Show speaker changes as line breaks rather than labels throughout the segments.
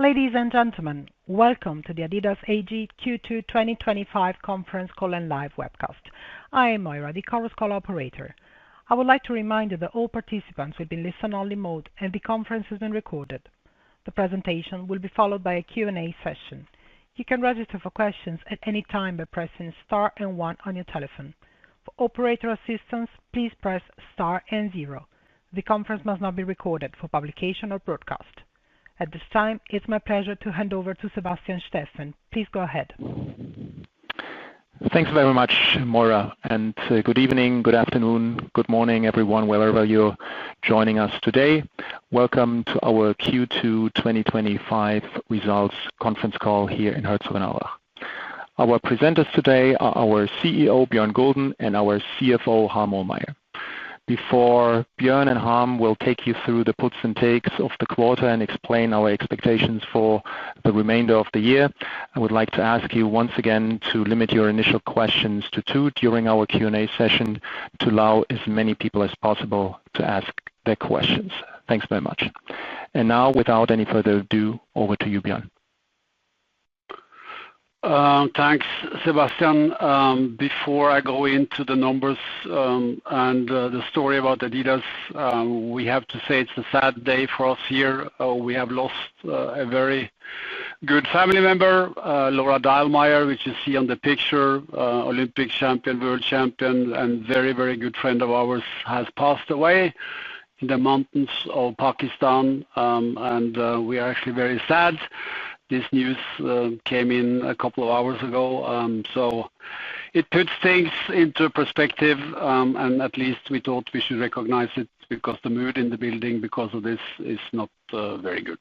Ladies and gentlemen, welcome to the adidas AG Q2 2025 conference call and live webcast. I am Moira, the Chorus Call operator. I would like to remind you that all participants will be in listen-only mode and the conference has been recorded. The presentation will be followed by a Q&A session. You can register for questions at any time by pressing star and 1 on your telephone. For operator assistance, please press star and 0. The conference must not be recorded for publication or broadcast. At this time, it's my pleasure to hand over to Sebastian Steffen. Please go ahead.
Thanks very much, Moira, and good evening, good afternoon, good morning, everyone, wherever you're joining us today. Welcome to our Q2 2025 results conference call here in Herzogenaurach. Our presenters today are our CEO, Björn Gulden, and our CFO, Harm Ohlmeyer. Before Björn and Harm will take you through the puts and takes of the quarter and explain our expectations for the remainder of the year, I would like to ask you once again to limit your initial questions to 2 during our Q&A session to allow as many people as possible to ask their questions. Thanks very much. And now, without any further ado, over to you, Björn.
Thanks, Sebastian. Before I go into the numbers and the story about adidas, we have to say it's a sad day for us here. We have lost a very good family member, Laura Dahlmeier, which you see on the picture, Olympic champion, world champion, and very, very good friend of ours, has passed away in the mountains of Pakistan, and we are actually very sad. This news came in a couple of hours ago, so it puts things into perspective, and at least we thought we should recognize it because the mood in the building because of this is not very good.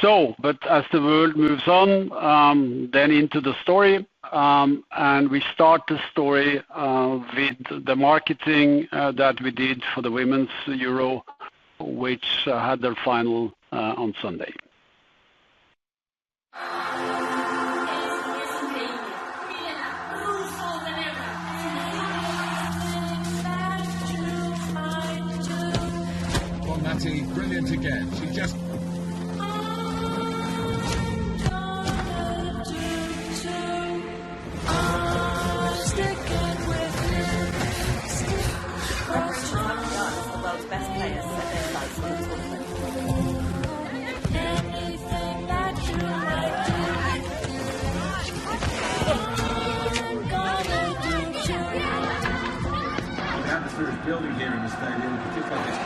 But as the world moves on, then into the story, and we start the story with the marketing that we did for the Women's Euro, which had their final on Sunday.
Well, Matty, brilliant again. She just... building here in the stadium, just like this.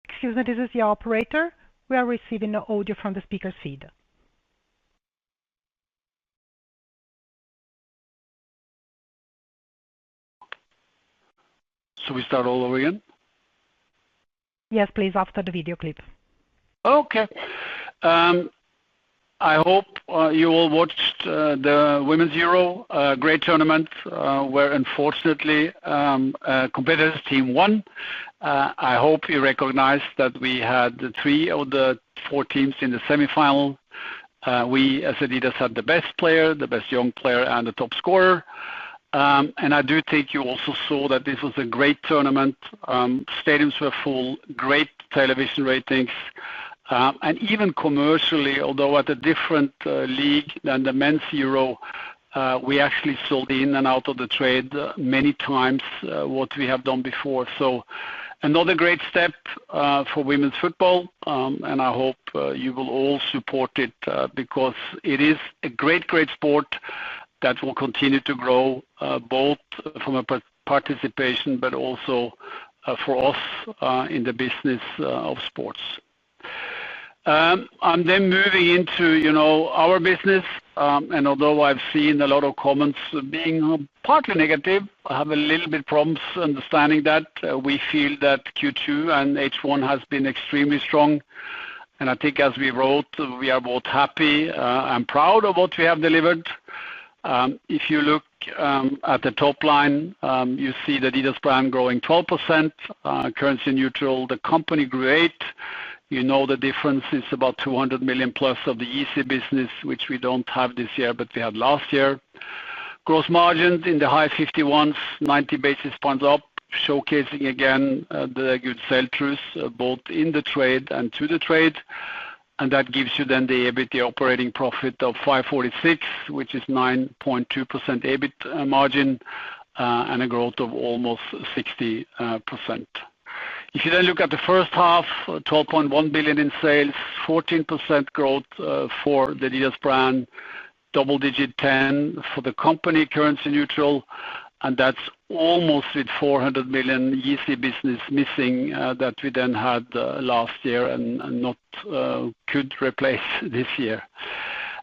Excuse me, this is the operator. We are receiving no audio from the speaker's feed.
So we start all over again?
Yes, please, after the video clip.
Okay. I hope you all watched the Women's Euro, a great tournament where unfortunately competitors team won. I hope you recognize that we had 3 of the 4 teams in the semi-final. We, as adidas, had the best player, the best young player, and the top scorer. And I do think you also saw that this was a great tournament. Stadiums were full, great television ratings. And even commercially, although at a different league than the men's Euro, We actually sold in and out of the trade many times what we have done before. So another great step for women's football, and I hope you will all support it because it is a great sport that will continue to grow both from a participation but also for us in the business of sports. I'm then moving into, our business, and although I've seen a lot of comments being partly negative, I have a little bit problems understanding that. We feel that Q2 and H1 has been extremely strong, and I think as we wrote, we are both happy and proud of what we have delivered. If you look at the top line, you see the adidas brand growing 12%, currency neutral, the company grew 8%. You know the difference is about 200 million plus of the Yeezy business, which we don't have this year, but we had last year. Gross margins in the high 51s, 90 basis points up, showcasing again the good sell-throughs, both in the trade and to the trade. And that gives you then the EBIT operating profit of 546, which is 9.2% EBIT margin, and a growth of almost 60%. If you then look at the first half, 12.1 billion in sales, 14% growth for the adidas brand, double-digit 10 for the company, currency neutral, and that's almost with 400 million Yeezy business missing that we then had last year and not could replace this year.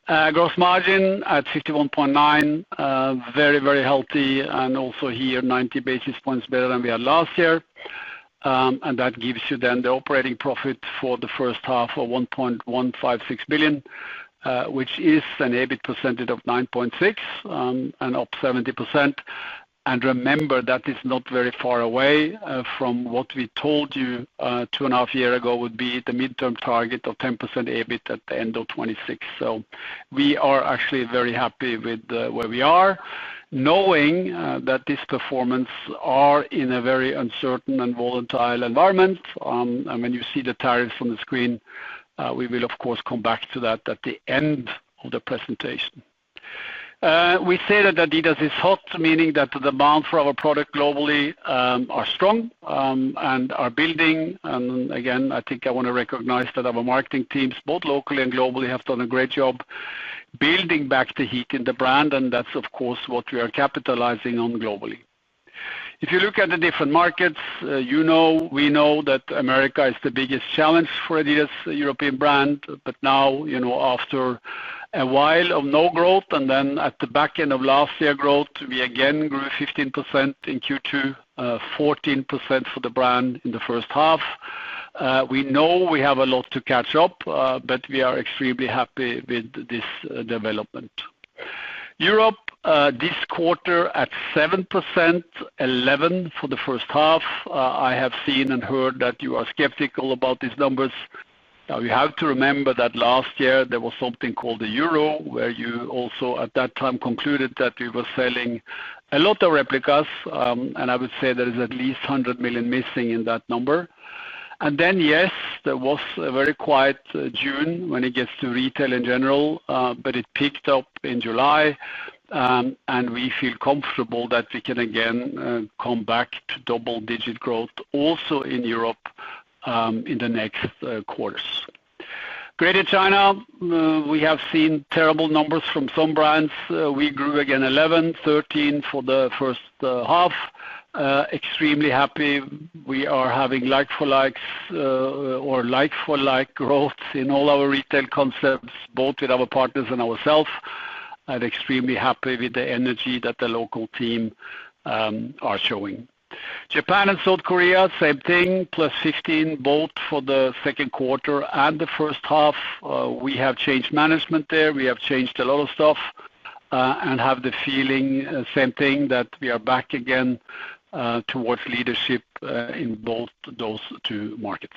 Gross margin at 51.9, very, very healthy, and also here 90 basis points better than we had last year. And that gives you then the operating profit for the first half of 1.156 billion, which is an EBIT percentage of 9.6 and up 70%. And remember, that is not very far away from what we told you 2.5 years ago would be the midterm target of 10% EBIT at the end of 26. So we are actually very happy with where we are, knowing that this performance are in a very uncertain and volatile environment. And when you see the tariffs on the screen, we will, of course, come back to that at the end of the presentation. We say that adidas is hot, meaning that the demand for our product globally are strong and are building. And again, I think I want to recognize that our marketing teams, both locally and globally, have done a great job building back the heat in the brand, and that's, of course, what we are capitalizing on globally. If you look at the different markets, we know that America is the biggest challenge for adidas European brand, but now, after a while of no growth, and then at the back end of last year growth, we again grew 15% in Q2, 14% for the brand in the first half. We know we have a lot to catch up, but we are extremely happy with this development. Europe, this quarter at 7%, 11% for the first half. I have seen and heard that you are skeptical about these numbers. Now, you have to remember that last year there was something called the Euro, where you also at that time concluded that we were selling a lot of replicas, and I would say there is at least 100 million missing in that number. And then, yes, there was a very quiet June when it gets to retail in general, but it picked up in July, and we feel comfortable that we can again come back to double-digit growth also in Europe in the next quarters. Greater China, we have seen terrible numbers from some brands. We grew again 11%, 13% for the first half. Extremely happy. We are having like-for-like growth in all our retail concepts, both with our partners and ourselves. I'm extremely happy with the energy that the local team are showing. Japan and South Korea, same thing, plus 15%, both for the second quarter and the first half. We have changed management there. We have changed a lot of stuff and have the feeling, same thing, that we are back again towards leadership in both those two markets.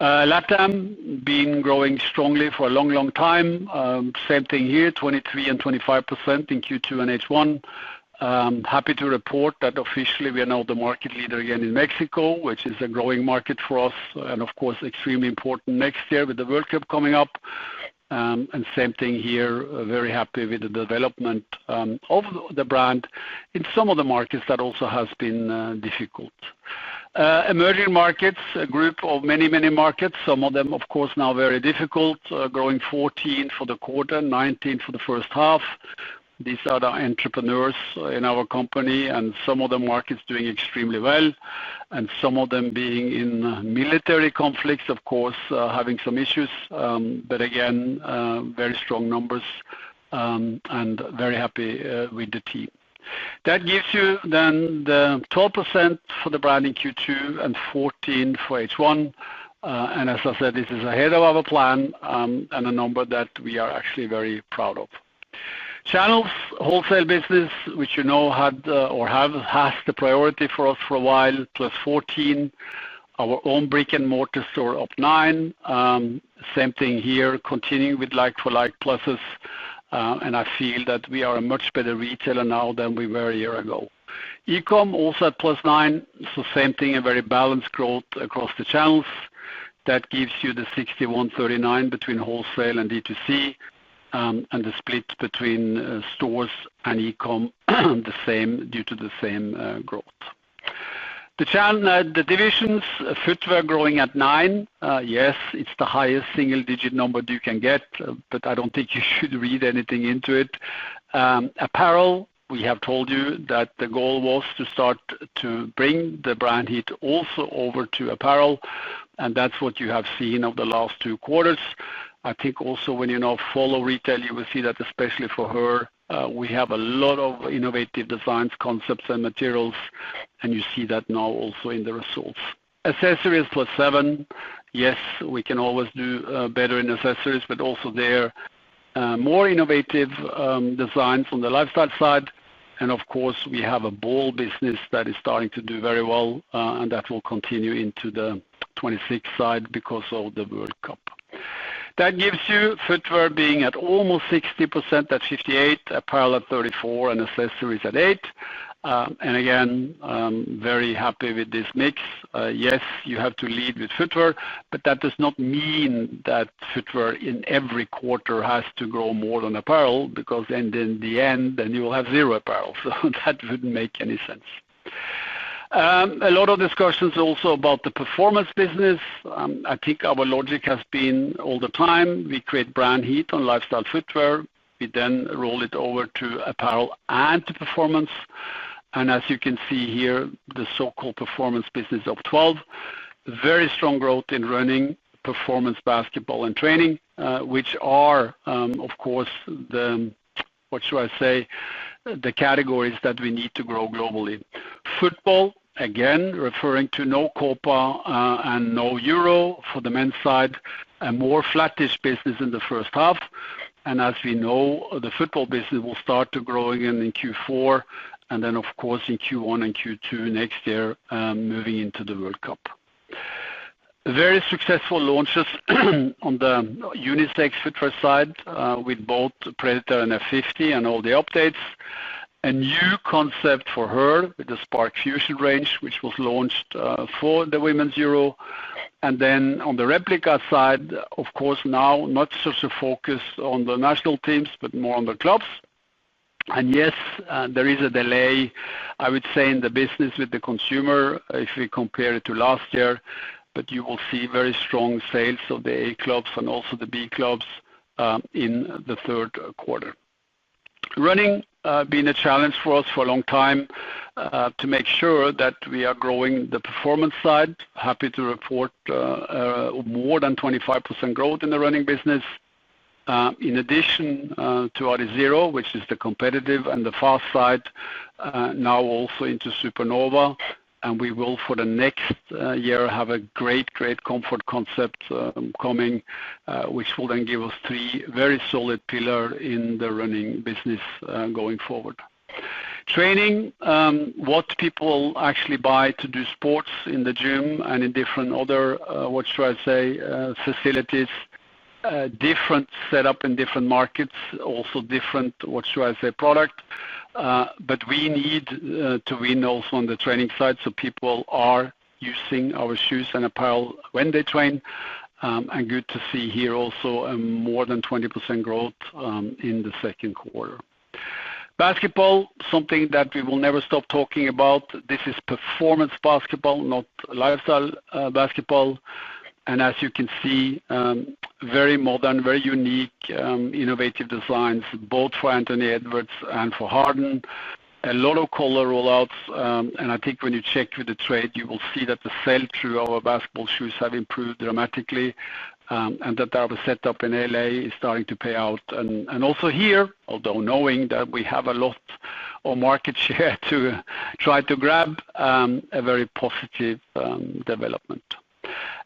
LATAM been growing strongly for a long, long time. Same thing here, 23% and 25% in Q2 and H1. Happy to report that officially we are now the market leader again in Mexico, which is a growing market for us, and of course extremely important next year with the World Cup coming up. And same thing here, very happy with the development of the brand in some of the markets that also has been difficult. Emerging markets, a group of many markets, some of them, of course, now very difficult, growing 14 for the quarter, 19 for the first half. These are the entrepreneurs in our company, and some of the markets doing extremely well, and some of them being in military conflicts, of course, having some issues. But again, very strong numbers, and very happy with the team. That gives you then the 12% for the brand in Q2 and 14 for H1. And as I said, this is ahead of our plan, and a number that we are actually very proud of. Channels, wholesale business, which you know has the priority for us for a while, plus 14. Our own brick and mortar store up 9. Same thing here, continuing with like-for-like pluses. And I feel that we are a much better retailer now than we were a year ago. E-com also at plus 9, so same thing, a very balanced growth across the channels. That gives you the 61-39 between wholesale and D2C, and the split between stores and e-com the same due to the same growth. The divisions, footwear growing at 9. Yes, it's the highest single-digit number you can get, but I don't think you should read anything into it. Apparel, we have told you that the goal was to start to bring the brand heat also over to apparel, and that's what you have seen over the last 2 quarters. I think also when you now follow retail, you will see that especially for her, we have a lot of innovative designs, concepts, and materials, and you see that now also in the results. Accessories plus 7. Yes, we can always do better in accessories, but also there more innovative designs on the lifestyle side. And of course, we have a ball business that is starting to do very well, and that will continue into the 26 side because of the World Cup. That gives you footwear being at almost 60% at 58, apparel at 34, and accessories at 8. And again, very happy with this mix. Yes, you have to lead with footwear, but that does not mean that footwear in every quarter has to grow more than apparel, because then in the end, then you will have 0 apparel. So that wouldn't make any sense. A lot of discussions also about the performance business. I think our logic has been all the time, we create brand heat on lifestyle footwear. We then roll it over to apparel and to performance. And as you can see here, the so-called performance business of 12. Very strong growth in running, performance basketball, and training, which are, of course, the categories that we need to grow globally. Football, again, referring to no Copa and no Euro for the men's side, a more flattish business in the first half. And as we know, the football business will start to grow again in Q4, and then, of course, in Q1 and Q2 next year, moving into the World Cup. Very successful launches on the unisex footwear side with both Predator and F50 and all the updates. A new concept for her with the Spark Fusion range, which was launched for the Women's Euro. And then on the replica side, of course, now not such a focus on the national teams, but more on the clubs. And yes, there is a delay, I would say, in the business with the consumer if we compare it to last year. But you will see very strong sales of the A clubs and also the B clubs in the third quarter. Running been a challenge for us for a long time to make sure that we are growing the performance side. Happy to report more than 25% growth in the running business. In addition to Adizero, which is the competitive and the fast side, now also into Supernova. And we will, for the next year, have a great comfort concept coming, which will then give us 3 very solid pillars in the running business going forward. Training, what people actually buy to do sports in the gym and in different other, facilities, different setup in different markets, also different, product. But we need to win also on the training side, so people are using our shoes and apparel when they train. and good to see here also a more than 20% growth in the second quarter. Basketball, something that we will never stop talking about. This is performance basketball, not lifestyle basketball. And as you can see, very modern, very unique, innovative designs, both for Anthony Edwards and for Harden. A lot of color rollouts, and I think when you check with the trade, you will see that the sell-through of our basketball shoes have improved dramatically, and that our setup in LA is starting to pay out. And also here, although knowing that we have a lot of market share to try to grab, a very positive development.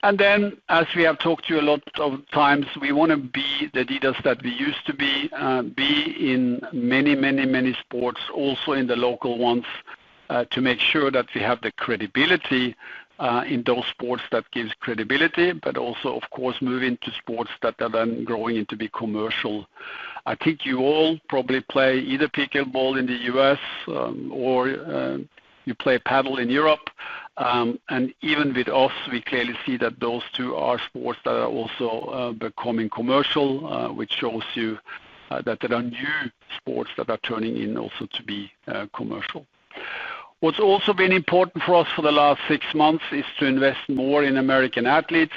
And then, as we have talked to you a lot of times, we want to be the adidas that we used to be in many, many, many sports, also in the local ones, to make sure that we have the credibility in those sports that gives credibility, but also, of course, move into sports that are then growing into be commercial. I think you all probably play either pickleball in the US or you play paddle in Europe. And even with us, we clearly see that those two are sports that are also becoming commercial, which shows you that there are new sports that are turning in also to be commercial. What's also been important for us for the last 6 months is to invest more in American athletes.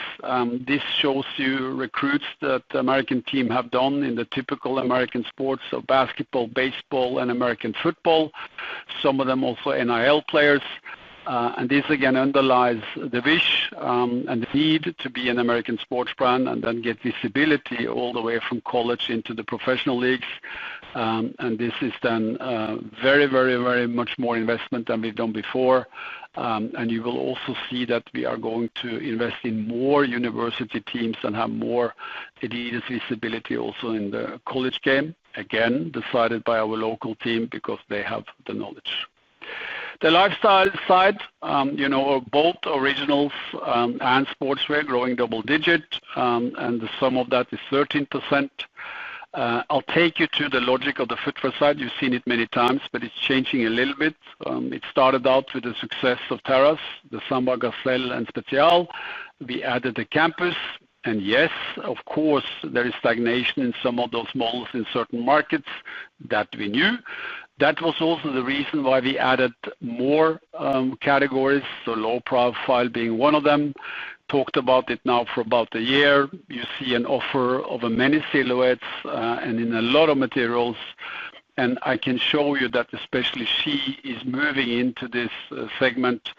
This shows you recruits that the American team have done in the typical American sports, so basketball, baseball, and American football. Some of them also NIL players. And this again underlies the wish and the need to be an American sports brand and then get visibility all the way from college into the professional leagues. And this is then very, very, very much more investment than we've done before. And you will also see that we are going to invest in more university teams and have more adidas visibility also in the college game. Again, decided by our local team because they have the knowledge. The lifestyle side, both originals and sportswear growing double digit, and the sum of that is 13%. I'll take you to the logic of the footwear side. You've seen it many times, but it's changing a little bit. It started out with the success of Terrace, the Samba, Gazelle, and Special. We added the Campus. And yes, of course, there is stagnation in some of those models in certain markets that we knew. That was also the reason why we added more categories, so low profile being one of them. Talked about it now for about a year. You see an offer of many silhouettes and in a lot of materials. And I can show you that especially she is moving into this segment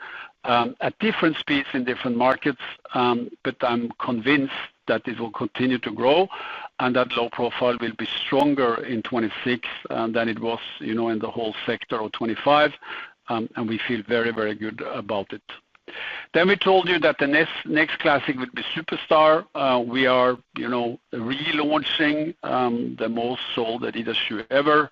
at different speeds in different markets, but I'm convinced that it will continue to grow and that low profile will be stronger in 26 than it was, in the whole sector of 25, and we feel very, very good about it. Then we told you that the next classic would be Superstar. We are, relaunching the most sold Adidas shoe ever.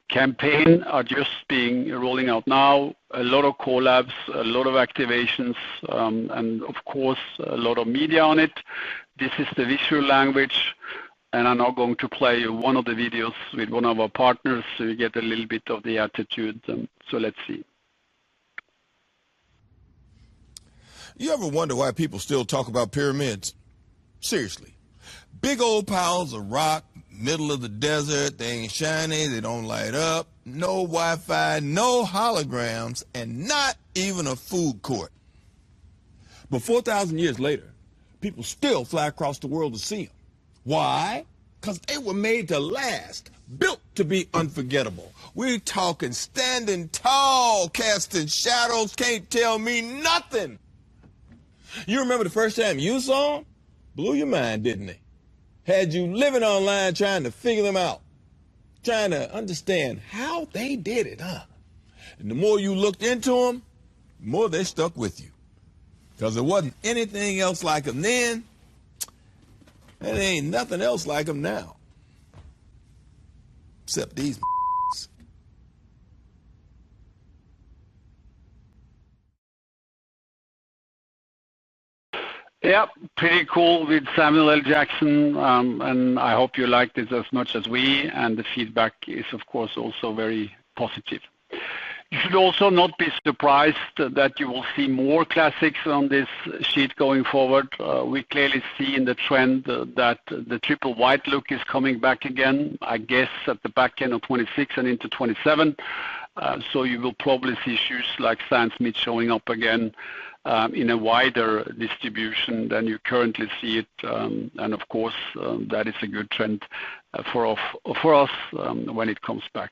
Campaign are just rolling out now. A lot of collabs, a lot of activations, and of course a lot of media on it. This is the visual language, and I'm now going to play you one of the videos with one of our partners so you get a little bit of the attitude. So let's see.
You ever wonder why people still talk about pyramids? Seriously. Big old piles of rock, middle of the desert, they ain't shiny, they don't light up, no Wi-Fi, no holograms, and not even a food court. But 4,000 years later, people still fly across the world to see them. Why? Because they were made to last, built to be unforgettable. We're talking standing tall, casting shadows, can't tell me nothing. You remember the first time you saw them? Blew your mind, didn't they? Had you living online trying to figure them out, trying to understand how they did it, huh? And the more you looked into them, the more they stuck with you. Because there wasn't anything else like them then, and there ain't nothing else like them now. Except these
Yeah, pretty cool with Samuel L. Jackson, and I hope you liked it as much as we, and the feedback is, of course, also very positive. You should also not be surprised that you will see more classics on this sheet going forward. We clearly see in the trend that the triple white look is coming back again, I guess at the back end of 26 and into 27. So you will probably see shoes like Stan Smith showing up again in a wider distribution than you currently see it. And of course, that is a good trend for us when it comes back.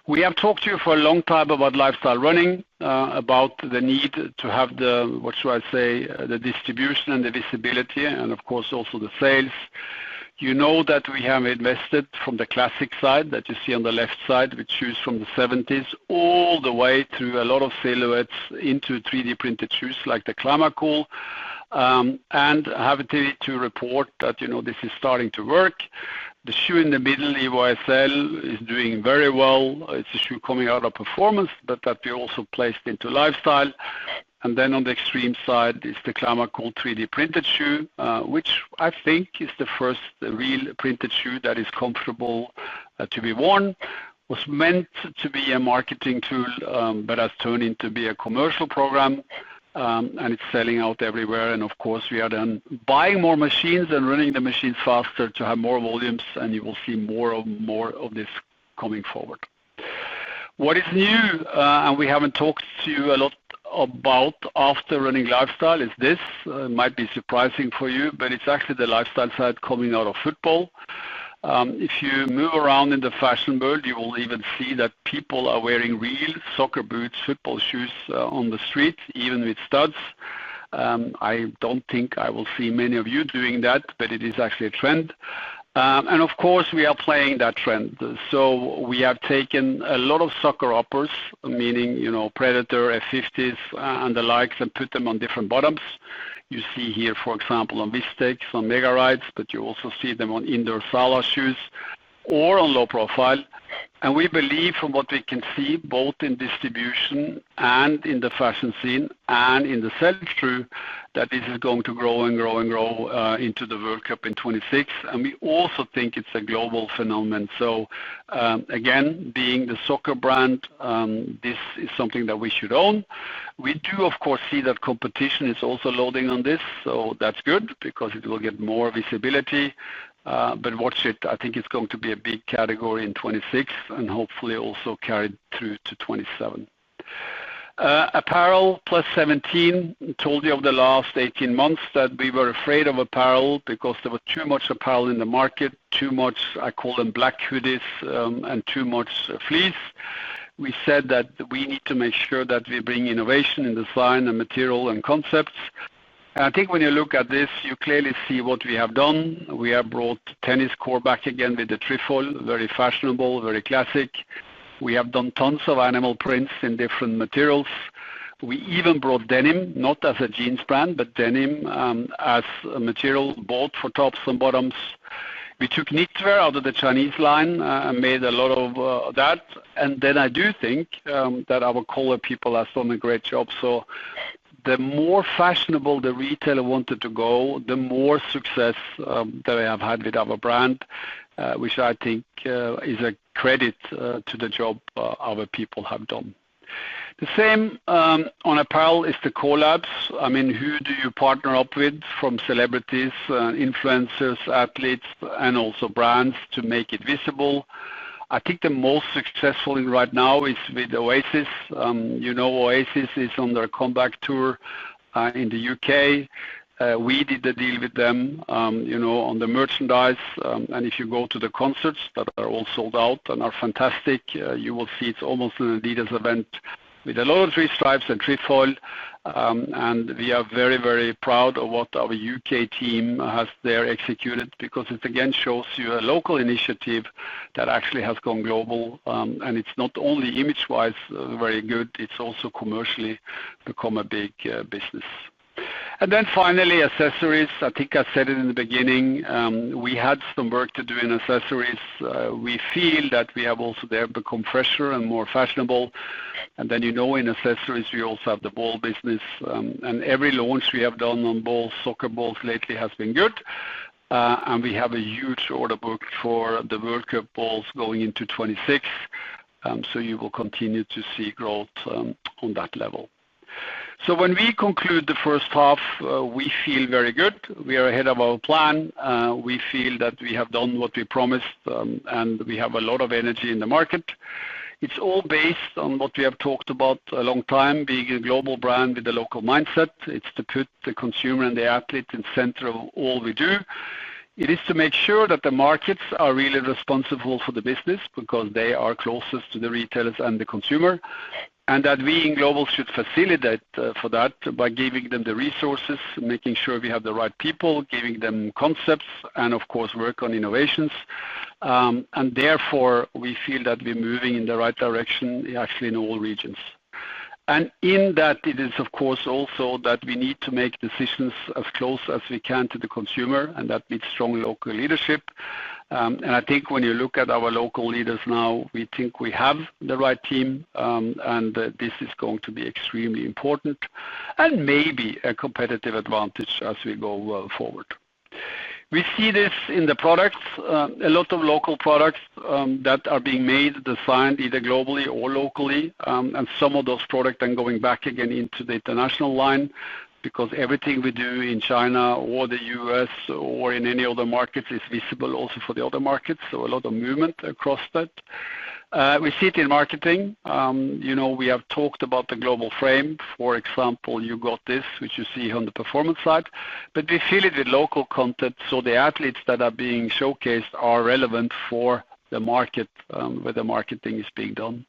We have talked to you for a long time about lifestyle running, about the need to have the, what should I say, the distribution and the visibility, and of course also the sales. You know that we have invested from the classic side that you see on the left side with shoes from the 70s all the way through a lot of silhouettes into 3D printed shoes like the Climacool, and happy to report that, you know, this is starting to work. The shoe in the middle, Evo SL, is doing very well. It's a shoe coming out of performance, but that we also placed into lifestyle. And then on the extreme side is the Climacool 3D printed shoe, which I think is the first real printed shoe that is comfortable to be worn. Was meant to be a marketing tool, but has turned into be a commercial program. And it's selling out everywhere. And of course, we are then buying more machines and running the machines faster to have more volumes, and you will see more of this coming forward. What is new, and we haven't talked to you a lot about after running lifestyle, is this. It might be surprising for you, but it's actually the lifestyle side coming out of football. If you move around in the fashion world, you will even see that people are wearing real soccer boots, football shoes on the street, even with studs. I don't think I will see many of you doing that, but it is actually a trend. And of course, we are playing that trend. So we have taken a lot of soccer uppers, meaning, you know, Predator, F50s, and the likes, and put them on different bottoms. You see here, for example, on Vistex, on Mega Rides, but you also see them on indoor Sala shoes or on low profile. And we believe from what we can see, both in distribution and in the fashion scene and in the sell-through, that this is going to grow and grow and grow into the World Cup in 26. And we also think it's a global phenomenon. So again, being the soccer brand, this is something that we should own. We do, of course, see that competition is also loading on this. So that's good because it will get more visibility. But watch it. I think it's going to be a big category in 26 and hopefully also carried through to 27. Apparel plus 17. Told you over the last 18 months that we were afraid of apparel because there was too much apparel in the market, too much, I call them black hoodies, and too much fleece. We said that we need to make sure that we bring innovation in design and material and concepts. And I think when you look at this, you clearly see what we have done. We have brought tennis core back again with the trefoil, very fashionable, very classic. We have done tons of animal prints in different materials. We even brought denim, not as a jeans brand, but denim as a material, both for tops and bottoms. We took knitwear out of the Chinese line and made a lot of that. And then I do think that our color people have done a great job. So the more fashionable the retailer wanted to go, the more success that we have had with our brand, which I think is a credit to the job our people have done. The same on apparel is the collabs. I mean, who do you partner up with from celebrities, influencers, athletes, and also brands to make it visible? I think the most successful thing right now is with Oasis. You know, Oasis is on their comeback tour in the UK. We did the deal with them, you know, on the merchandise. And if you go to the concerts that are all sold out and are fantastic, you will see it's almost an Adidas event with a lot of three stripes and trefoil. And we are very, very proud of what our UK team has there executed because it again shows you a local initiative that actually has gone global. And it's not only image-wise very good, it's also commercially become a big business. And then finally, accessories. I think I said it in the beginning. We had some work to do in accessories. We feel that we have also there become fresher and more fashionable. And then, you know, in accessories, we also have the ball business. And every launch we have done on balls, soccer balls lately has been good. And we have a huge order book for the World Cup balls going into 26. So you will continue to see growth on that level. So when we conclude the first half, we feel very good. We are ahead of our plan. We feel that we have done what we promised, and we have a lot of energy in the market. It's all based on what we have talked about a long time, being a global brand with a local mindset. It's to put the consumer and the athlete in center of all we do. It is to make sure that the markets are really responsible for the business because they are closest to the retailers and the consumer, and that we in global should facilitate for that by giving them the resources, making sure we have the right people, giving them concepts, and of course work on innovations. And therefore, we feel that we're moving in the right direction actually in all regions. And in that, it is, of course, also that we need to make decisions as close as we can to the consumer, and that needs strong local leadership. And I think when you look at our local leaders now, we think we have the right team, and this is going to be extremely important and maybe a competitive advantage as we go forward. We see this in the products, a lot of local products that are being made, designed either globally or locally, and some of those products then going back again into the international line, because everything we do in China or the US or in any other markets is visible also for the other markets, so a lot of movement across that. We see it in marketing. We have talked about the global frame. For example, you got this, which you see on the performance side, but we fill it with local content, so the athletes that are being showcased are relevant for the market where the marketing is being done.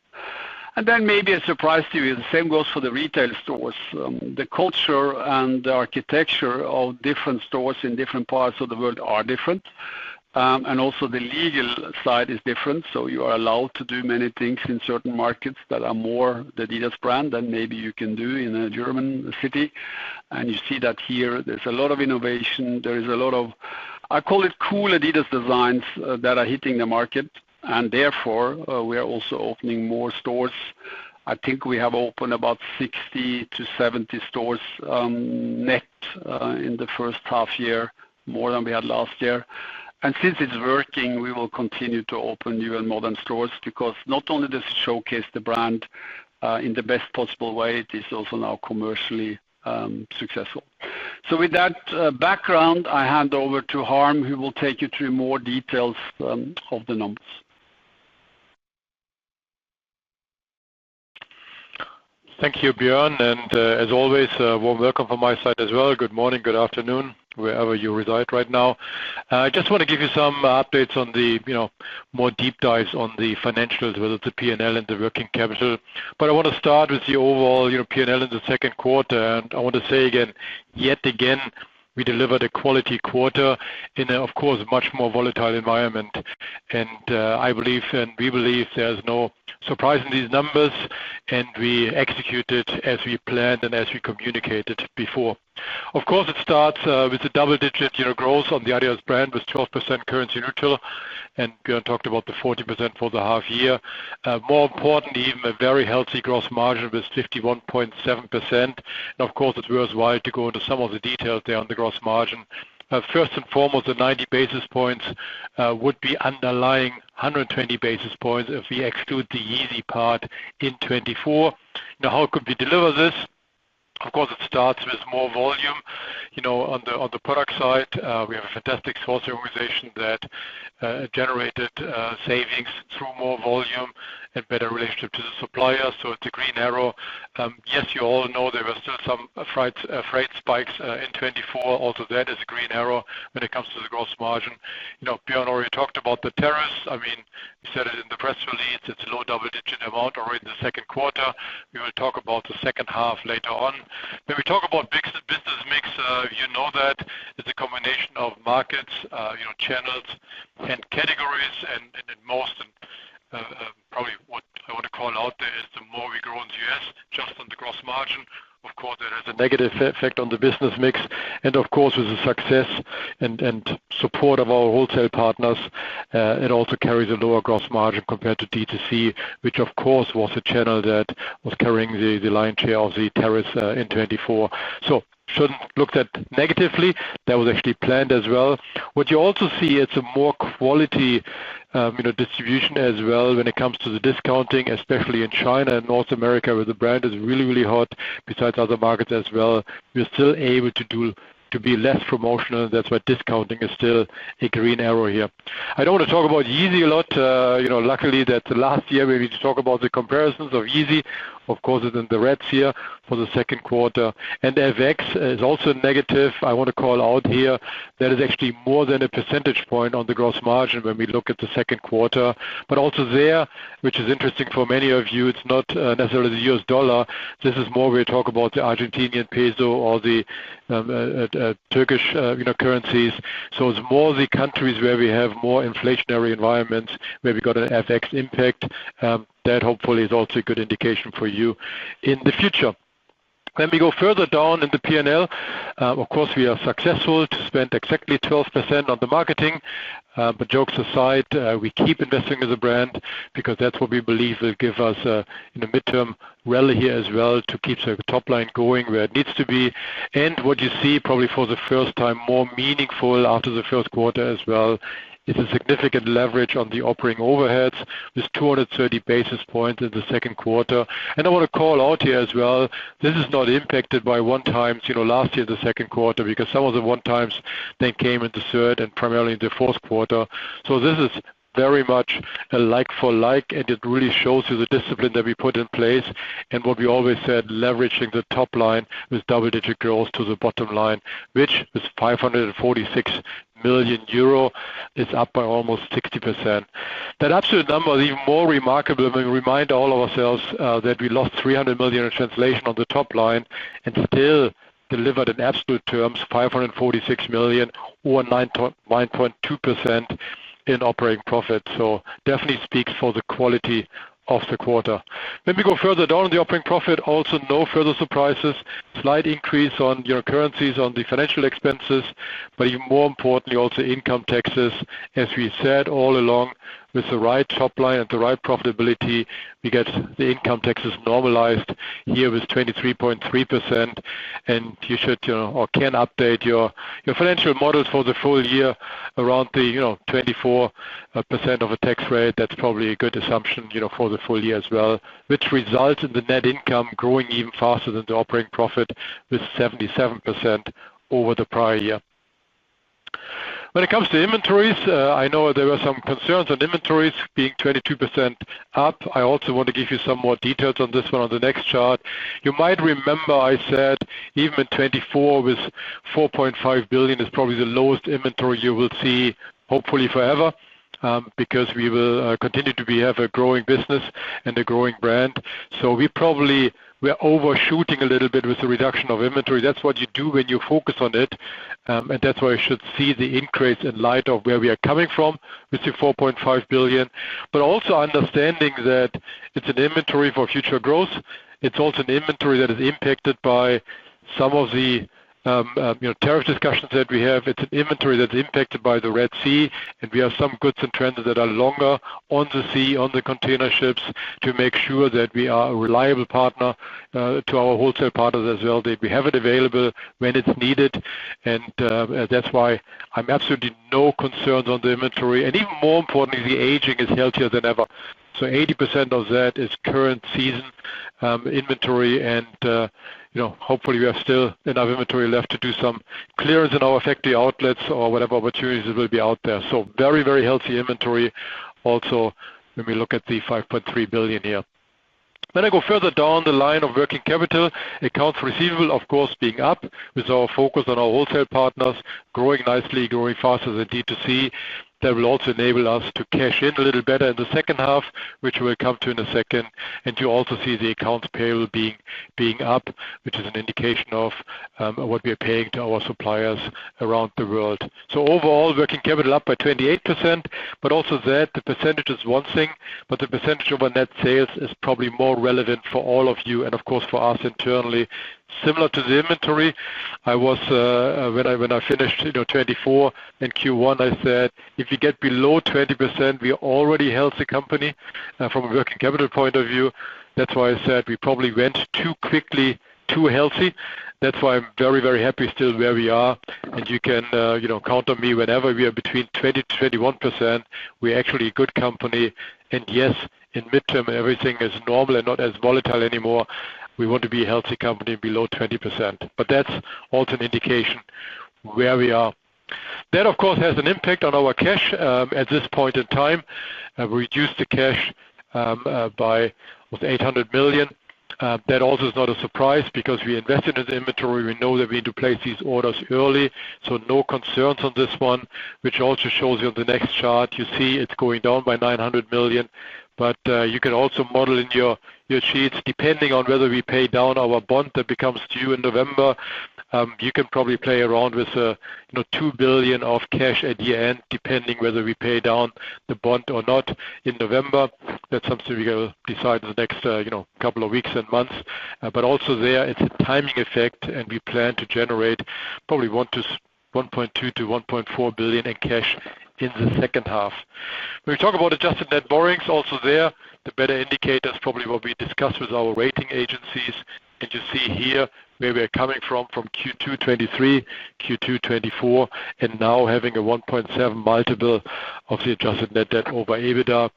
And then maybe a surprise to you, the same goes for the retail stores. The culture and the architecture of different stores in different parts of the world are different. And also the legal side is different, so you are allowed to do many things in certain markets that are more the adidas brand than maybe you can do in a German city. And you see that here, there's a lot of innovation, there is a lot of, I call it cool adidas designs that are hitting the market, and therefore we are also opening more stores. I think we have opened about 60 to 70 stores net in the first half year, more than we had last year. And since it's working, we will continue to open new and modern stores, because not only does it showcase the brand in the best possible way, it is also now commercially successful. So with that background, I hand over to Harm, who will take you through more details of the numbers.
Thank you, Björn, and as always, warm welcome from my side as well. Good morning, good afternoon, wherever you reside right now. I just want to give you some updates on the, more deep dives on the financials, whether it's the P&L and the working capital. But I want to start with the overall, P&L in the second quarter, and I want to say again, yet again, we delivered a quality quarter in a, of course, much more volatile environment. And I believe, and we believe, there's no surprise in these numbers, and we executed as we planned and as we communicated before. Of course, it starts with a double-digit growth on the adidas brand with 12% currency neutral, and Björn talked about the 40% for the half year. More importantly, even a very healthy gross margin with 51.7%. And of course, it's worthwhile to go into some of the details there on the gross margin. First and foremost, the 90 basis points would be underlying 120 basis points if we exclude the Yeezy part in 24. Now, how could we deliver this? Of course, it starts with more volume. On the product side, we have a fantastic sourcing organization that generated savings through more volume and better relationship to the suppliers. So it's a green arrow. Yes, you all know there were still some freight spikes in 24. Also, that is a green arrow when it comes to the gross margin. Björn already talked about the tariffs. I mean, we said it in the press release. It's a low double-digit amount already in the second quarter. We will talk about the second half later on. When we talk about business mix, that it's a combination of markets, channels, and categories, and most, and probably what I want to call out there is the more we grow in the US, just on the gross margin. Of course, that has a negative effect on the business mix. And of course, with the success and support of our wholesale partners, it also carries a lower gross margin compared to D2C, which of course was a channel that was carrying the lion's share of the tariffs in 24. So shouldn't look at negatively. That was actually planned as well. What you also see, it's a more quality distribution as well when it comes to the discounting, especially in China and North America, where the brand is really, really hot, besides other markets as well. We're still able to be less promotional. That's why discounting is still a green arrow here. I don't want to talk about Yeezy a lot. Luckily that last year we need to talk about the comparisons of Yeezy. Of course, it's in the reds here for the second quarter. And FX is also negative. I want to call out here that is actually more than a percentage point on the gross margin when we look at the second quarter. But also there, which is interesting for many of you, it's not necessarily the US dollar. This is more we talk about the Argentinian peso or the Turkish currencies. So it's more the countries where we have more inflationary environments where we got an FX impact. That hopefully is also a good indication for you in the future. When we go further down in the P&L, of course we are successful to spend exactly 12% on the marketing. But jokes aside, we keep investing in the brand because that's what we believe will give us a midterm rally here as well to keep the top line going where it needs to be. And what you see probably for the first time more meaningful after the first quarter as well, is a significant leverage on the operating overheads with 230 basis points in the second quarter. And I want to call out here as well, this is not impacted by one-times, last year in the second quarter, because some of the one-times then came in the third and primarily in the fourth quarter. So this is very much a like for like, and it really shows you the discipline that we put in place and what we always said, leveraging the top line with double-digit growth to the bottom line, which with 546 million euro is up by almost 60%. That absolute number is even more remarkable when we remind all of ourselves that we lost 300 million in translation on the top line and still delivered in absolute terms 546 million or 9.2% in operating profit. So definitely speaks for the quality of the quarter. When we go further down in the operating profit, also no further surprises. Slight increase on currencies on the financial expenses, but even more importantly, also income taxes. As we said all along, with the right top line and the right profitability, we get the income taxes normalized here with 23.3%, and you should or can update your financial models for the full year around the 24% of a tax rate. That's probably a good assumption for the full year as well, which results in the net income growing even faster than the operating profit with 77% over the prior year. When it comes to inventories, I know there were some concerns on inventories being 22% up. I also want to give you some more details on this one on the next chart. You might remember I said even in 24 with 4.5 billion is probably the lowest inventory you will see hopefully forever. Because we will continue to have a growing business and a growing brand. So we're overshooting a little bit with the reduction of inventory. That's what you do when you focus on it. And that's why you should see the increase in light of where we are coming from with the 4.5 billion. But also understanding that it's an inventory for future growth. It's also an inventory that is impacted by some of the tariff discussions that we have. It's an inventory that's impacted by the Red Sea, and we have some goods and transit that are longer on the sea, on the container ships, to make sure that we are a reliable partner to our wholesale partners as well, that we have it available when it's needed. And that's why I'm absolutely no concerns on the inventory. And even more importantly, the aging is healthier than ever. So 80% of that is current season inventory, and hopefully we have still enough inventory left to do some clearance in our factory outlets or whatever opportunities will be out there. So very, very healthy inventory also when we look at the 5.3 billion here. When I go further down the line of working capital, accounts receivable, of course, being up with our focus on our wholesale partners, growing nicely, growing faster than D2C. That will also enable us to cash in a little better in the second half, which we'll come to in a second. And you also see the accounts payable being up, which is an indication of what we are paying to our suppliers around the world. So overall, working capital up by 28%, but also that the percentage is one thing, but the percentage over net sales is probably more relevant for all of you and of course for us internally. Similar to the inventory, I was when I finished 24 in Q1, I said if you get below 20%, we are already a healthy company from a working capital point of view. That's why I said we probably went too quickly, too healthy. That's why I'm very, very happy still where we are. And you can, count on me whenever we are between 20 to 21%. We're actually a good company. And yes, in midterm, everything is normal and not as volatile anymore. We want to be a healthy company below 20%. But that's also an indication where we are. That, of course, has an impact on our cash at this point in time. We reduced the cash by 800 million. That also is not a surprise because we invested in the inventory. We know that we need to place these orders early, so no concerns on this one, which also shows you on the next chart. You see it's going down by 900 million, but you can also model in your sheets, depending on whether we pay down our bond that becomes due in November. You can probably play around with 2 billion of cash at the end, depending whether we pay down the bond or not in November. That's something we will decide in the next couple of weeks and months. But also there, it's a timing effect, and we plan to generate probably 1.2 to 1.4 billion in cash in the second half. When we talk about adjusted net borrowings, also there, the better indicator is probably what we discussed with our rating agencies. And you see here where we're coming from Q2 23, Q2 24, and now having a 1.7 multiple of the adjusted net debt over EBITDA.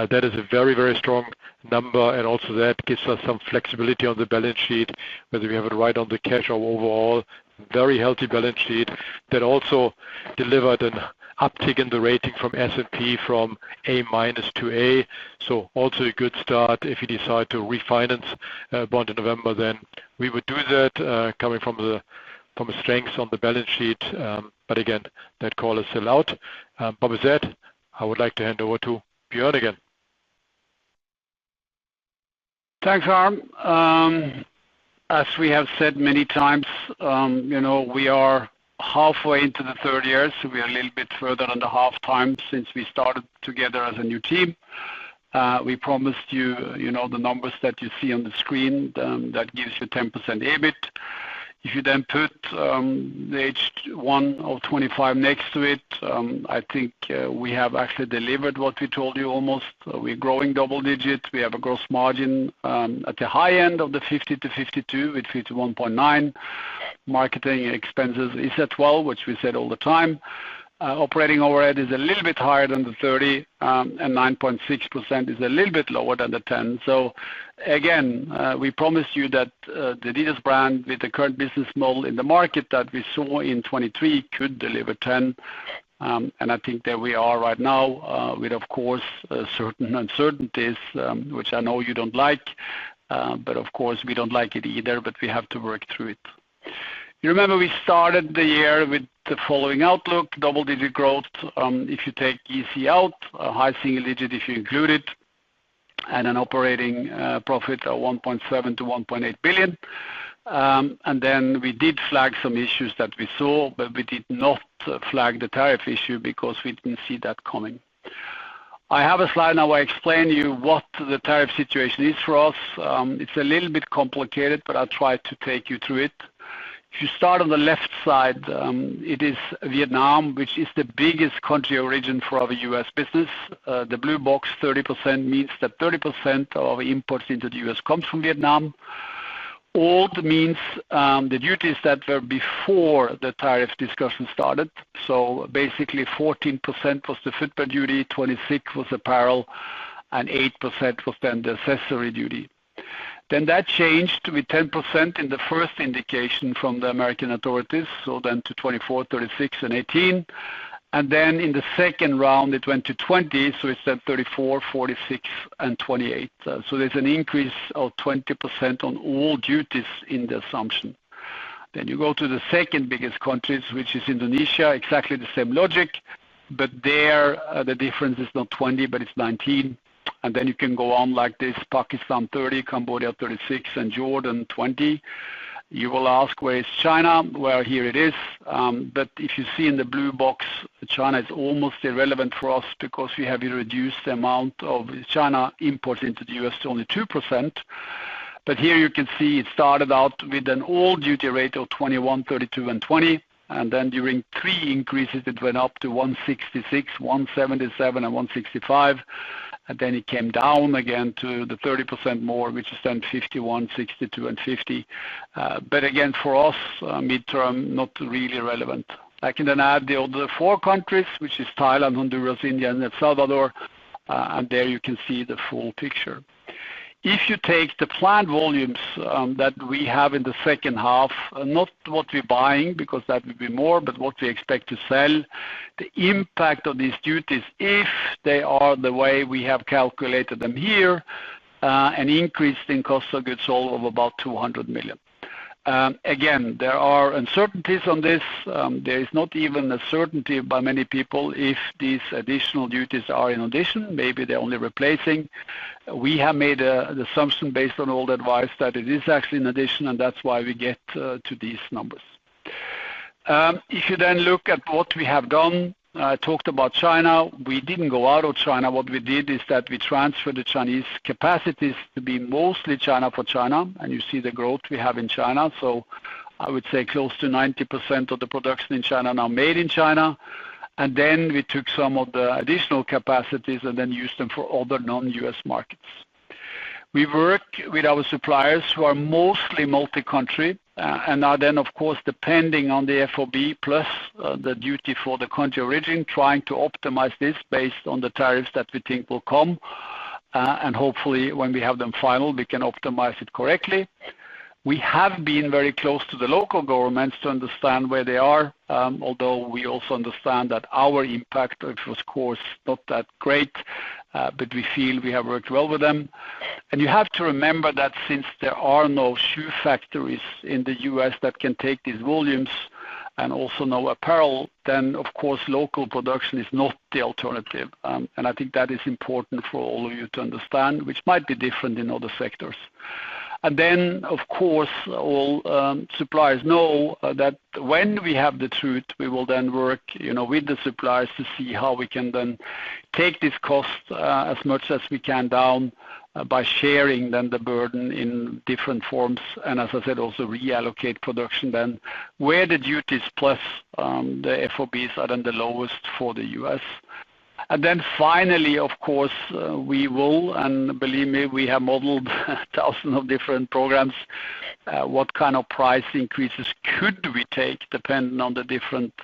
That is a very, very strong number, and also that gives us some flexibility on the balance sheet, whether we have it right on the cash or overall. Very healthy balance sheet that also delivered an uptick in the rating from S&P from A- to A. So also a good start. If you decide to refinance bond in November, then we would do that coming from a strength on the balance sheet. But again, that call is still out. But with that, I would like to hand over to Björn again.
Thanks, Harm. As we have said many times, we are halfway into the third year, so we are a little bit further than the half time since we started together as a new team. We promised you, the numbers that you see on the screen, that gives you 10% EBIT. If you then put the H1 of 25 next to it, I think we have actually delivered what we told you almost. We're growing double digit. We have a gross margin at the high end of the 50 to 52 with 51.9. Marketing expenses is at 12, which we said all the time. Operating overhead is a little bit higher than the 30, and 9.6% is a little bit lower than the 10. So again, we promised you that the adidas brand with the current business model in the market that we saw in 23 could deliver 10. And I think that we are right now with, of course, certain uncertainties, which I know you don't like. But of course, we don't like it either, but we have to work through it. You remember we started the year with the following outlook: double-digit growth if you take EC out, a high single-digit if you include it, and an operating profit of 1.7 to 1.8 billion. And then we did flag some issues that we saw, but we did not flag the tariff issue because we didn't see that coming. I have a slide now. I explain you what the tariff situation is for us. It's a little bit complicated, but I'll try to take you through it. If you start on the left side, it is Vietnam, which is the biggest country origin for our US business. The blue box, 30%, means that 30% of our imports into the US comes from Vietnam. Old means the duties that were before the tariff discussion started. So basically 14% was the footwear duty, 26% was apparel, and 8% was then the accessory duty. Then that changed with 10% in the first indication from the American authorities, so then to 24, 36, and 18. And then in the second round, it went to 20, so it's then 34, 46, and 28. So there's an increase of 20% on all duties in the assumption. Then you go to the second biggest countries, which is Indonesia, exactly the same logic, but there the difference is not 20, but it's 19. And then you can go on like this: Pakistan 30, Cambodia 36, and Jordan 20. You will ask, where is China? Well, here it is. But if you see in the blue box, China is almost irrelevant for us because we have reduced the amount of China imports into the US to only 2%. But here you can see it started out with an old duty rate of 21, 32, and 20. And then during 3 increases, it went up to 166, 177, and 165. and then it came down again to the 30% more, which is then 51, 62, and 50. But again, for us, midterm, not really relevant. I can then add the other 4 countries, which is Thailand, Honduras, India, and El Salvador, and there you can see the full picture. If you take the planned volumes that we have in the second half, not what we're buying, because that would be more, but what we expect to sell, the impact of these duties, if they are the way we have calculated them here, an increase in cost of goods sold of about 200 million. Again, there are uncertainties on this. There is not even a certainty by many people if these additional duties are in addition. Maybe they're only replacing. We have made an assumption based on all the advice that it is actually in addition, and that's why we get to these numbers. If you then look at what we have done, I talked about China. We didn't go out of China. What we did is that we transferred the Chinese capacities to be mostly China for China, and you see the growth we have in China. So I would say close to 90% of the production in China now made in China. And then we took some of the additional capacities and then used them for other non-US markets. We work with our suppliers who are mostly multi-country and are then, of course, depending on the FOB plus the duty for the country origin, trying to optimize this based on the tariffs that we think will come. And hopefully, when we have them final, we can optimize it correctly. We have been very close to the local governments to understand where they are, although we also understand that our impact is, of course, not that great, but we feel we have worked well with them. And you have to remember that since there are no shoe factories in the US that can take these volumes and also no apparel, then, of course, local production is not the alternative. And I think that is important for all of you to understand, which might be different in other sectors. And then, of course, all suppliers know that when we have the truth, we will then work, with the suppliers to see how we can then take this cost as much as we can down by sharing then the burden in different forms. And as I said, also reallocate production then where the duties plus the FOBs are then the lowest for the US. And then finally, of course, we will, and believe me, we have modeled thousands of different programs. What kind of price increases could we take depending on the different,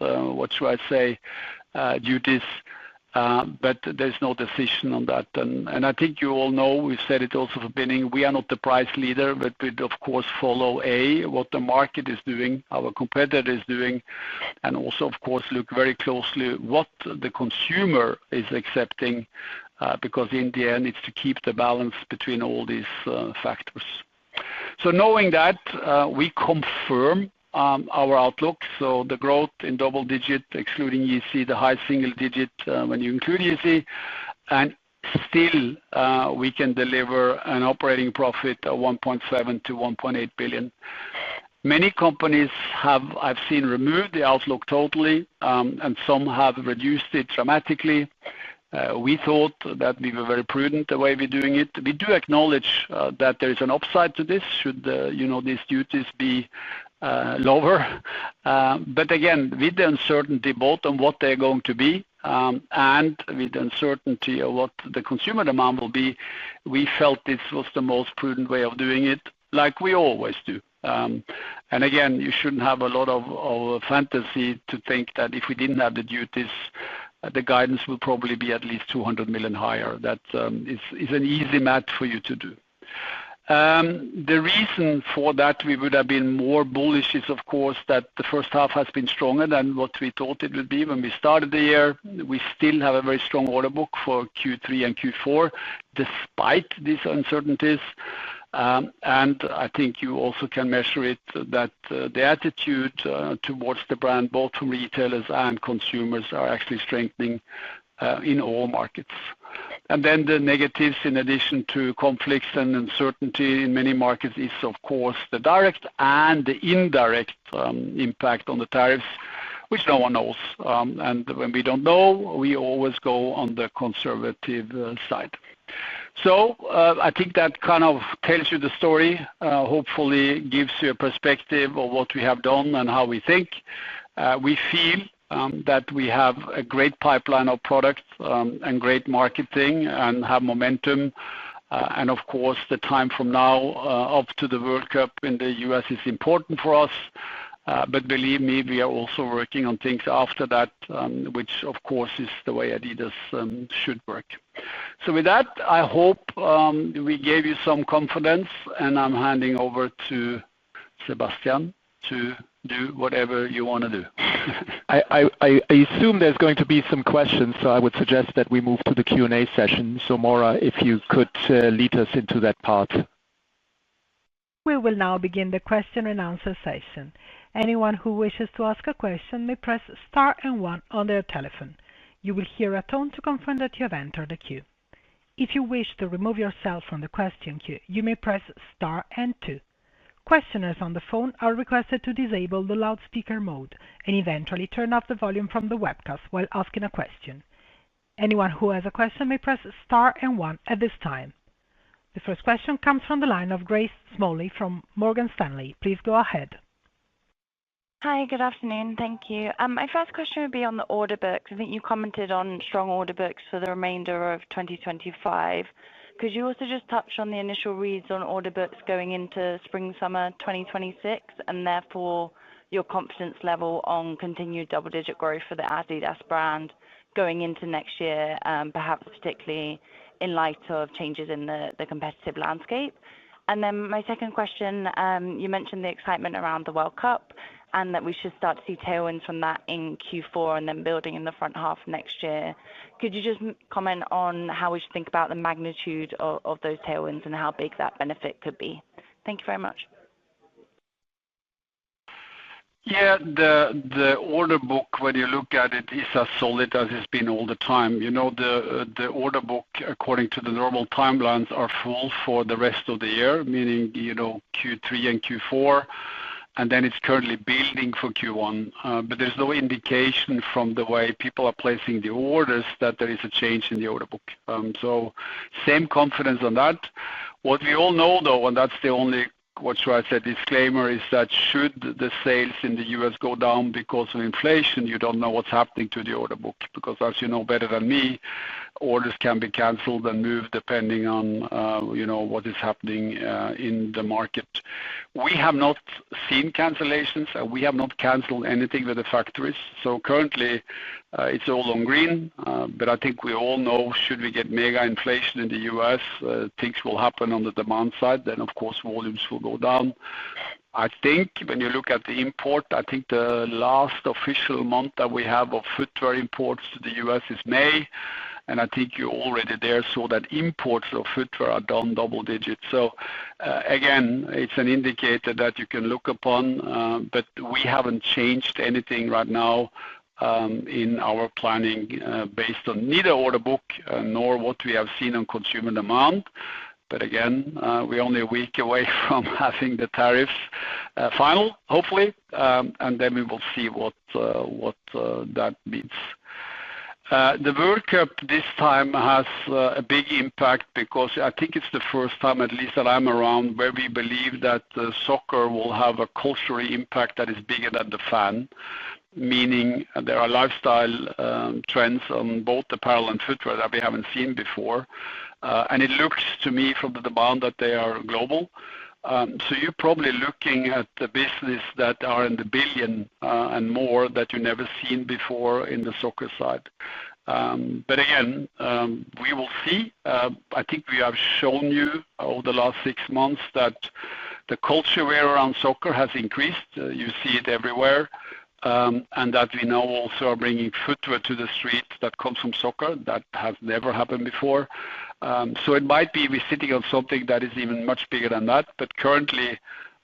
duties? But there's no decision on that. And I think you all know, we've said it also from the beginning, we are not the price leader, but we, of course, follow what the market is doing, our competitor is doing, and also, of course, look very closely what the consumer is accepting, because in the end, it's to keep the balance between all these factors. So knowing that, we confirm our outlook. So the growth in double digit, excluding EC, the high single digit when you include EC, and still we can deliver an operating profit of 1.7 to 1.8 billion. Many companies I've seen remove the outlook totally, and some have reduced it dramatically. We thought that we were very prudent the way we're doing it. We do acknowledge that there is an upside to this, should these duties be lower. But again, with the uncertainty both on what they're going to be and with the uncertainty of what the consumer demand will be, we felt this was the most prudent way of doing it, like we always do. And again, you shouldn't have a lot of fantasy to think that if we didn't have the duties, the guidance will probably be at least 200 million higher. That is an easy math for you to do. The reason for that we would have been more bullish is, of course, that the first half has been stronger than what we thought it would be when we started the year. We still have a very strong order book for Q3 and Q4, despite these uncertainties. And I think you also can measure it, that the attitude towards the brand, both from retailers and consumers, are actually strengthening in all markets. And then the negatives, in addition to conflicts and uncertainty in many markets, is, of course, the direct and the indirect impact on the tariffs, which no one knows. And when we don't know, we always go on the conservative side. So I think that kind of tells you the story, hopefully gives you a perspective of what we have done and how we think. We feel that we have a great pipeline of products and great marketing and have momentum. And of course, the time from now up to the World Cup in the US is important for us. But believe me, we are also working on things after that, which of course is the way Adidas should work. So with that, I hope we gave you some confidence, and I'm handing over to Sebastian to do whatever you want to do.
I assume there's going to be some questions, so I would suggest that we move to the Q&A session. So Maura, if you could lead us into that part.
We will now begin the question and answer session. Anyone who wishes to ask a question may press star and 1 on their telephone. You will hear a tone to confirm that you have entered the queue. If you wish to remove yourself from the question queue, you may press star and 2. Questioners on the phone are requested to disable the loudspeaker mode and eventually turn off the volume from the webcast while asking a question. Anyone who has a question may press star and 1 at this time. The first question comes from the line of Grace Smalley from Morgan Stanley. Please go ahead.
Hi, good afternoon. Thank you. My first question would be on the order books. I think you commented on strong order books for the remainder of 2025. Could you also just touch on the initial reads on order books going into spring-summer 2026 and therefore your confidence level on continued double-digit growth for the Adidas brand going into next year, perhaps particularly in light of changes in the competitive landscape? And then my second question, you mentioned the excitement around the World Cup and that we should start to see tailwinds from that in Q4 and then building in the front half of next year. Could you just comment on how we should think about the magnitude of those tailwinds and how big that benefit could be? Thank you very much.
Yeah, the order book, when you look at it, is as solid as it's been all the time. You know, the order book, according to the normal timelines, are full for the rest of the year, meaning, you know, Q3 and Q4. And then it's currently building for Q1. But there's no indication from the way people are placing the orders that there is a change in the order book. So same confidence on that. What we all know, though, and that's the only, what should I say, disclaimer, is that should the sales in the US go down because of inflation, you don't know what's happening to the order book. Because as you know better than me, orders can be cancelled and moved depending on, you know, what is happening in the market. We have not seen cancellations, and we have not cancelled anything with the factories. So currently, it's all on green. But I think we all know, should we get mega inflation in the US, things will happen on the demand side. Then, of course, volumes will go down. I think when you look at the import, I think the last official month that we have of footwear imports to the US is May. And I think you already there saw that imports of footwear are down double digits. So again, it's an indicator that you can look upon, but we haven't changed anything right now in our planning based on neither order book nor what we have seen on consumer demand. But again, we're only a week away from having the tariffs final, hopefully, and then we will see what that means. The World Cup this time has a big impact because I think it's the first time, at least that I'm around, where we believe that soccer will have a cultural impact that is bigger than the fan, meaning there are lifestyle trends on both apparel and footwear that we haven't seen before. And it looks to me from the demand that they are global. So you're probably looking at the business that are in the billion and more that you've never seen before in the soccer side. But again, we will see. I think we have shown you over the last 6 months that the culture around soccer has increased. You see it everywhere. And that we now also are bringing footwear to the street that comes from soccer. That has never happened before. So it might be we're sitting on something that is even much bigger than that. But currently,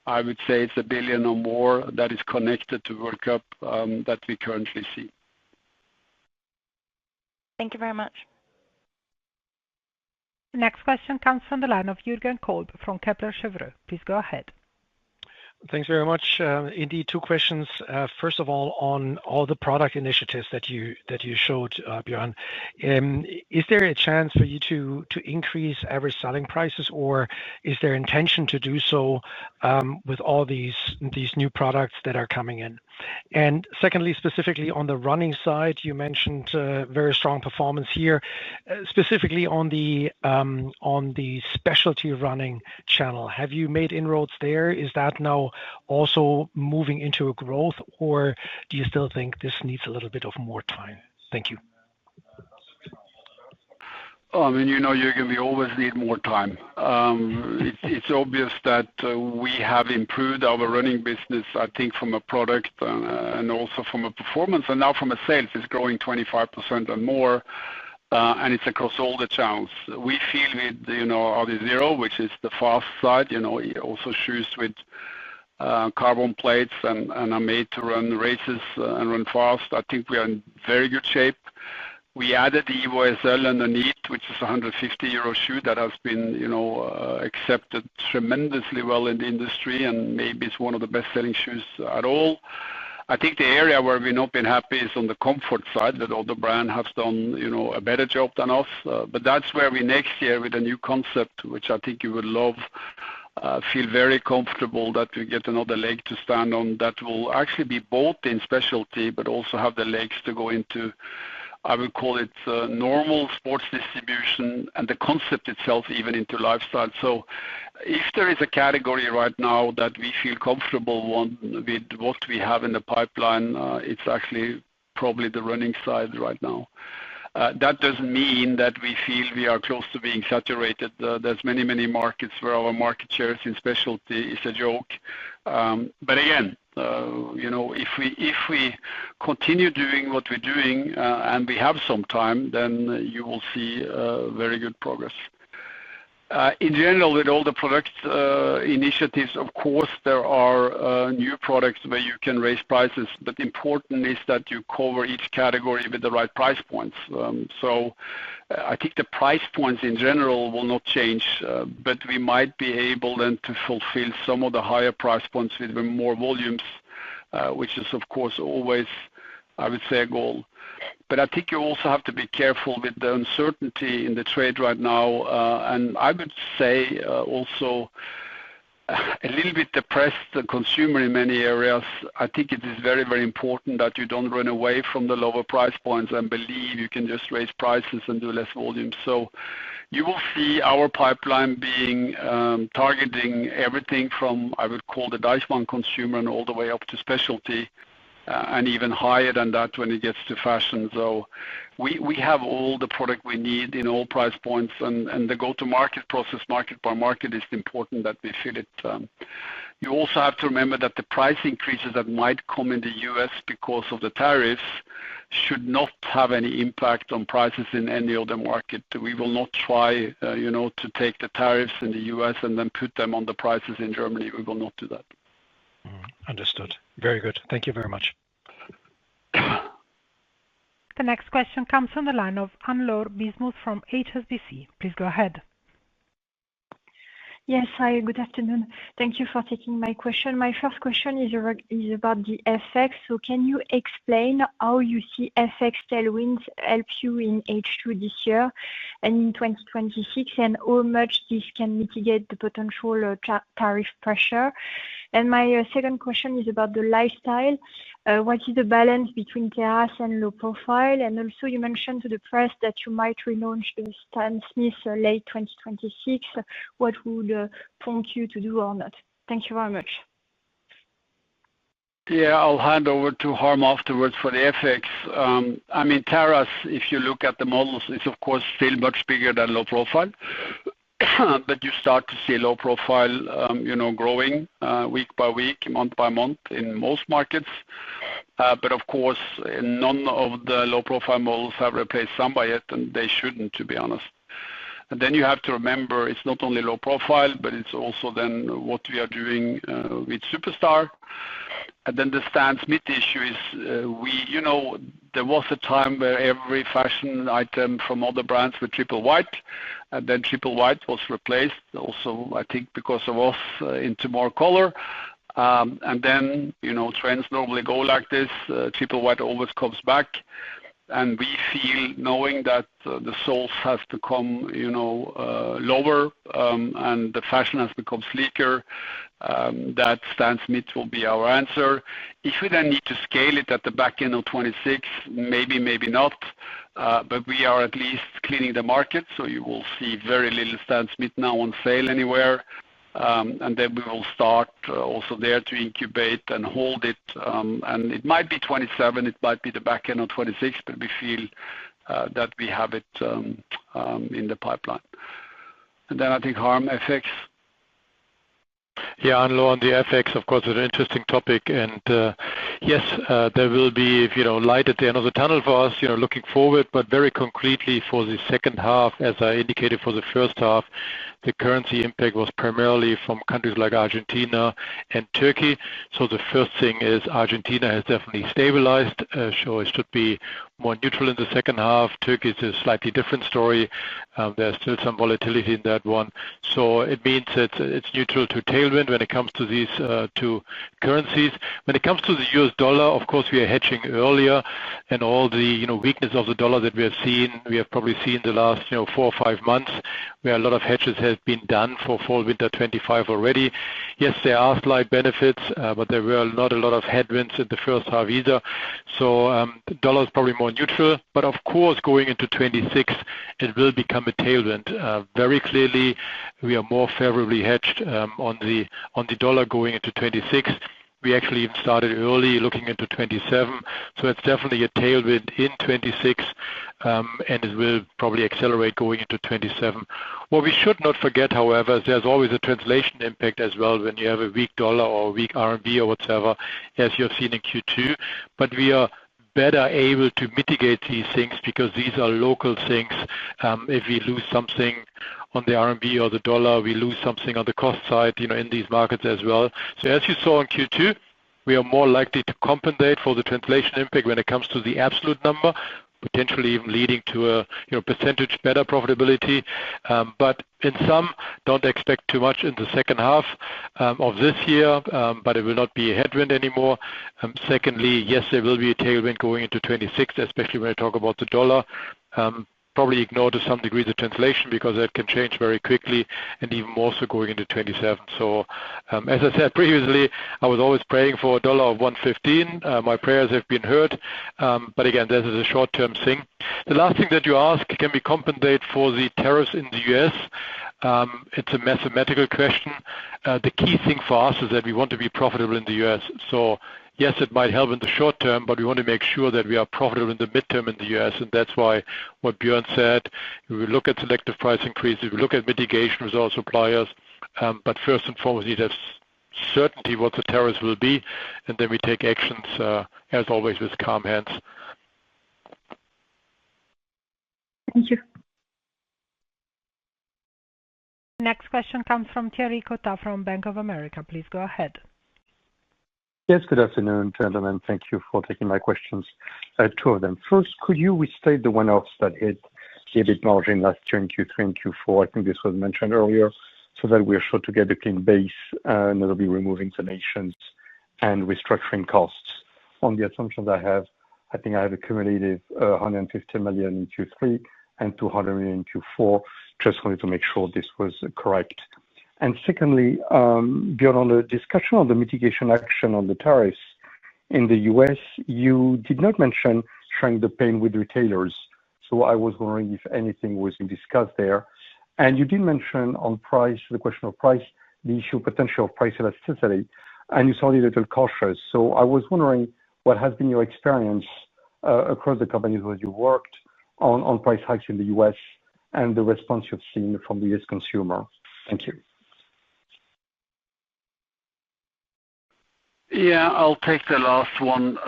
I would say it's 1 billion or more that is connected to World Cup that we currently see.
Thank you very much.
The next question comes from the line of Jürgen Kolb from Kepler Cheuvreux. Please go ahead.
Thanks very much. Indeed, two questions. First of all, on all the product initiatives that you showed, Björn, is there a chance for you to increase average selling prices, or is there intention to do so with all these new products that are coming in? And secondly, specifically on the running side, you mentioned very strong performance here, specifically on the specialty running channel. Have you made inroads there? Is that now also moving into a growth, or do you still think this needs a little bit of more time? Thank you.
I mean, Jürgen, we always need more time. It's obvious that we have improved our running business, I think, from a product and also from a performance. And now from a sales, it's growing 25% and more, and it's across all the channels. We feel with, Adizero, which is the fast side, also shoes with carbon plates and are made to run races and run fast. I think we are in very good shape. We added the Evo SL underneath, which is a €150 shoe that has been, accepted tremendously well in the industry, and maybe it's one of the best-selling shoes at all. I think the area where we've not been happy is on the comfort side, that other brand has done, a better job than us. But that's where we next year with a new concept, which I think you would love, feel very comfortable that we get another leg to stand on that will actually be both in specialty, but also have the legs to go into, I would call it normal sports distribution, and the concept itself even into lifestyle. So if there is a category right now that we feel comfortable with what we have in the pipeline, it's actually probably the running side right now. That doesn't mean that we feel we are close to being saturated. There's many, many markets where our market shares in specialty is a joke. But again, if we continue doing what we're doing and we have some time, then you will see very good progress. In general, with all the product initiatives, of course, there are new products where you can raise prices, but important is that you cover each category with the right price points. So I think the price points in general will not change, but we might be able then to fulfill some of the higher price points with more volumes, which is, of course, always, I would say, a goal. But I think you also have to be careful with the uncertainty in the trade right now. And I would say also a little bit depressed the consumer in many areas. I think it is very, very important that you don't run away from the lower price points and believe you can just raise prices and do less volume. So you will see our pipeline being targeting everything from, I would call the Deichmann consumer, and all the way up to specialty. And even higher than that when it gets to fashion. So we have all the product we need in all price points, and the go-to-market process, market by market, is important that we feel it. You also have to remember that the price increases that might come in the US because of the tariffs should not have any impact on prices in any other market. We will not try, to take the tariffs in the US and then put them on the prices in Germany. We will not do that.
Understood. Very good. Thank you very much.
The next question comes from the line of Anne-Laure Bismuth from HSBC. Please go ahead.
Yes, hi, good afternoon. Thank you for taking my question. My first question is about the FX. So can you explain how you see FX tailwinds help you in H2 this year and in 2026, and how much this can mitigate the potential tariff pressure? And my second question is about the lifestyle. What is the balance between terrace and low profile? And also you mentioned to the press that you might relaunch the Stan Smith late 2026. What would prompt you to do or not? Thank you very much.
Yeah, I'll hand over to Harm afterwards for the FX. I mean, terrace, if you look at the models, is of course still much bigger than low profile. But you start to see low profile, growing week by week, month by month in most markets. But of course, none of the low profile models have replaced Samba yet, and they shouldn't, to be honest. And then you have to remember, it's not only low profile, but it's also then what we are doing with Superstar. And then the Stan Smith issue is, there was a time where every fashion item from other brands were triple white, and then triple white was replaced also, I think, because of us, into more color. And then, trends normally go like this. Triple white always comes back. And we feel, knowing that the soles has become, lower, and the fashion has become sleeker, that Stan Smith will be our answer. If we then need to scale it at the back end of 26, maybe not. But we are at least cleaning the market, so you will see very little Stan Smith now on sale anywhere. And then we will start also there to incubate and hold it. And it might be 27, it might be the back end of 26, but we feel that we have it in the pipeline. And then I think Harm FX.
Yeah, Anlo, on the FX, of course, it's an interesting topic. And yes, there will be, light at the end of the tunnel for us, looking forward, but very concretely for the second half, as I indicated for the first half, the currency impact was primarily from countries like Argentina and Turkey. So the first thing is Argentina has definitely stabilized, so it should be more neutral in the second half. Turkey is a slightly different story. There's still some volatility in that one. So it means it's neutral to tailwind when it comes to these two currencies. When it comes to the US dollar, of course, we are hedging earlier, and all the weakness of the dollar that we have probably seen the last 4 or 5 months, where a lot of hedges have been done for fall winter 25 already. Yes, there are slight benefits, but there were not a lot of headwinds in the first half either. So the dollar is probably more neutral, but of course, going into 26, it will become a tailwind. Very clearly, we are more favorably hedged on the dollar going into 26. We actually even started early looking into 27, so it's definitely a tailwind in 26, and it will probably accelerate going into 27. What we should not forget, however, is there's always a translation impact as well when you have a weak dollar or a weak RMB or whatever, as you have seen in Q2, but we are better able to mitigate these things because these are local things. If we lose something on the RMB or the dollar, we lose something on the cost side, in these markets as well. So as you saw in Q2, we are more likely to compensate for the translation impact when it comes to the absolute number, potentially even leading to a percentage better profitability. But in sum, don't expect too much in the second half of this year, but it will not be a headwind anymore. Secondly, yes, there will be a tailwind going into 26, especially when I talk about the dollar. Probably ignore to some degree the translation because that can change very quickly, and even more so going into 27. So as I said previously, I was always praying for a dollar of 115. My prayers have been heard, but again, this is a short-term thing. The last thing that you ask, can we compensate for the tariffs in the US? It's a mathematical question. The key thing for us is that we want to be profitable in the US. So yes, it might help in the short term, but we want to make sure that we are profitable in the midterm in the US, and that's why what Björn said, we will look at selective price increases, we look at mitigation with our suppliers, but first and foremost, we need to have certainty what the tariffs will be, and then we take actions, as always, with calm hands.
Thank you.
Next question comes from Thierry Cota from Bank of America. Please go ahead.
Yes, good afternoon, gentlemen. Thank you for taking my questions. Two of them. First, could you restate the one-offs that hit the EBIT margin last year in Q3 and Q4? I think this was mentioned earlier, so that we're sure to get a clean base, notably removing donations and restructuring costs. On the assumptions I think I have accumulated 150 million in Q3 and 200 million in Q4. Just wanted to make sure this was correct. And secondly, Björn, on the discussion on the mitigation action on the tariffs in the US, you did not mention sharing the pain with retailers. So I was wondering if anything was discussed there. And you did mention on price, the question of price, the issue potential of price elasticity, and you sounded a little cautious. So I was wondering what has been your experience across the companies where you worked on price hikes in the US and the response you've seen from the US consumer. Thank you.
Yeah, I'll take the last one.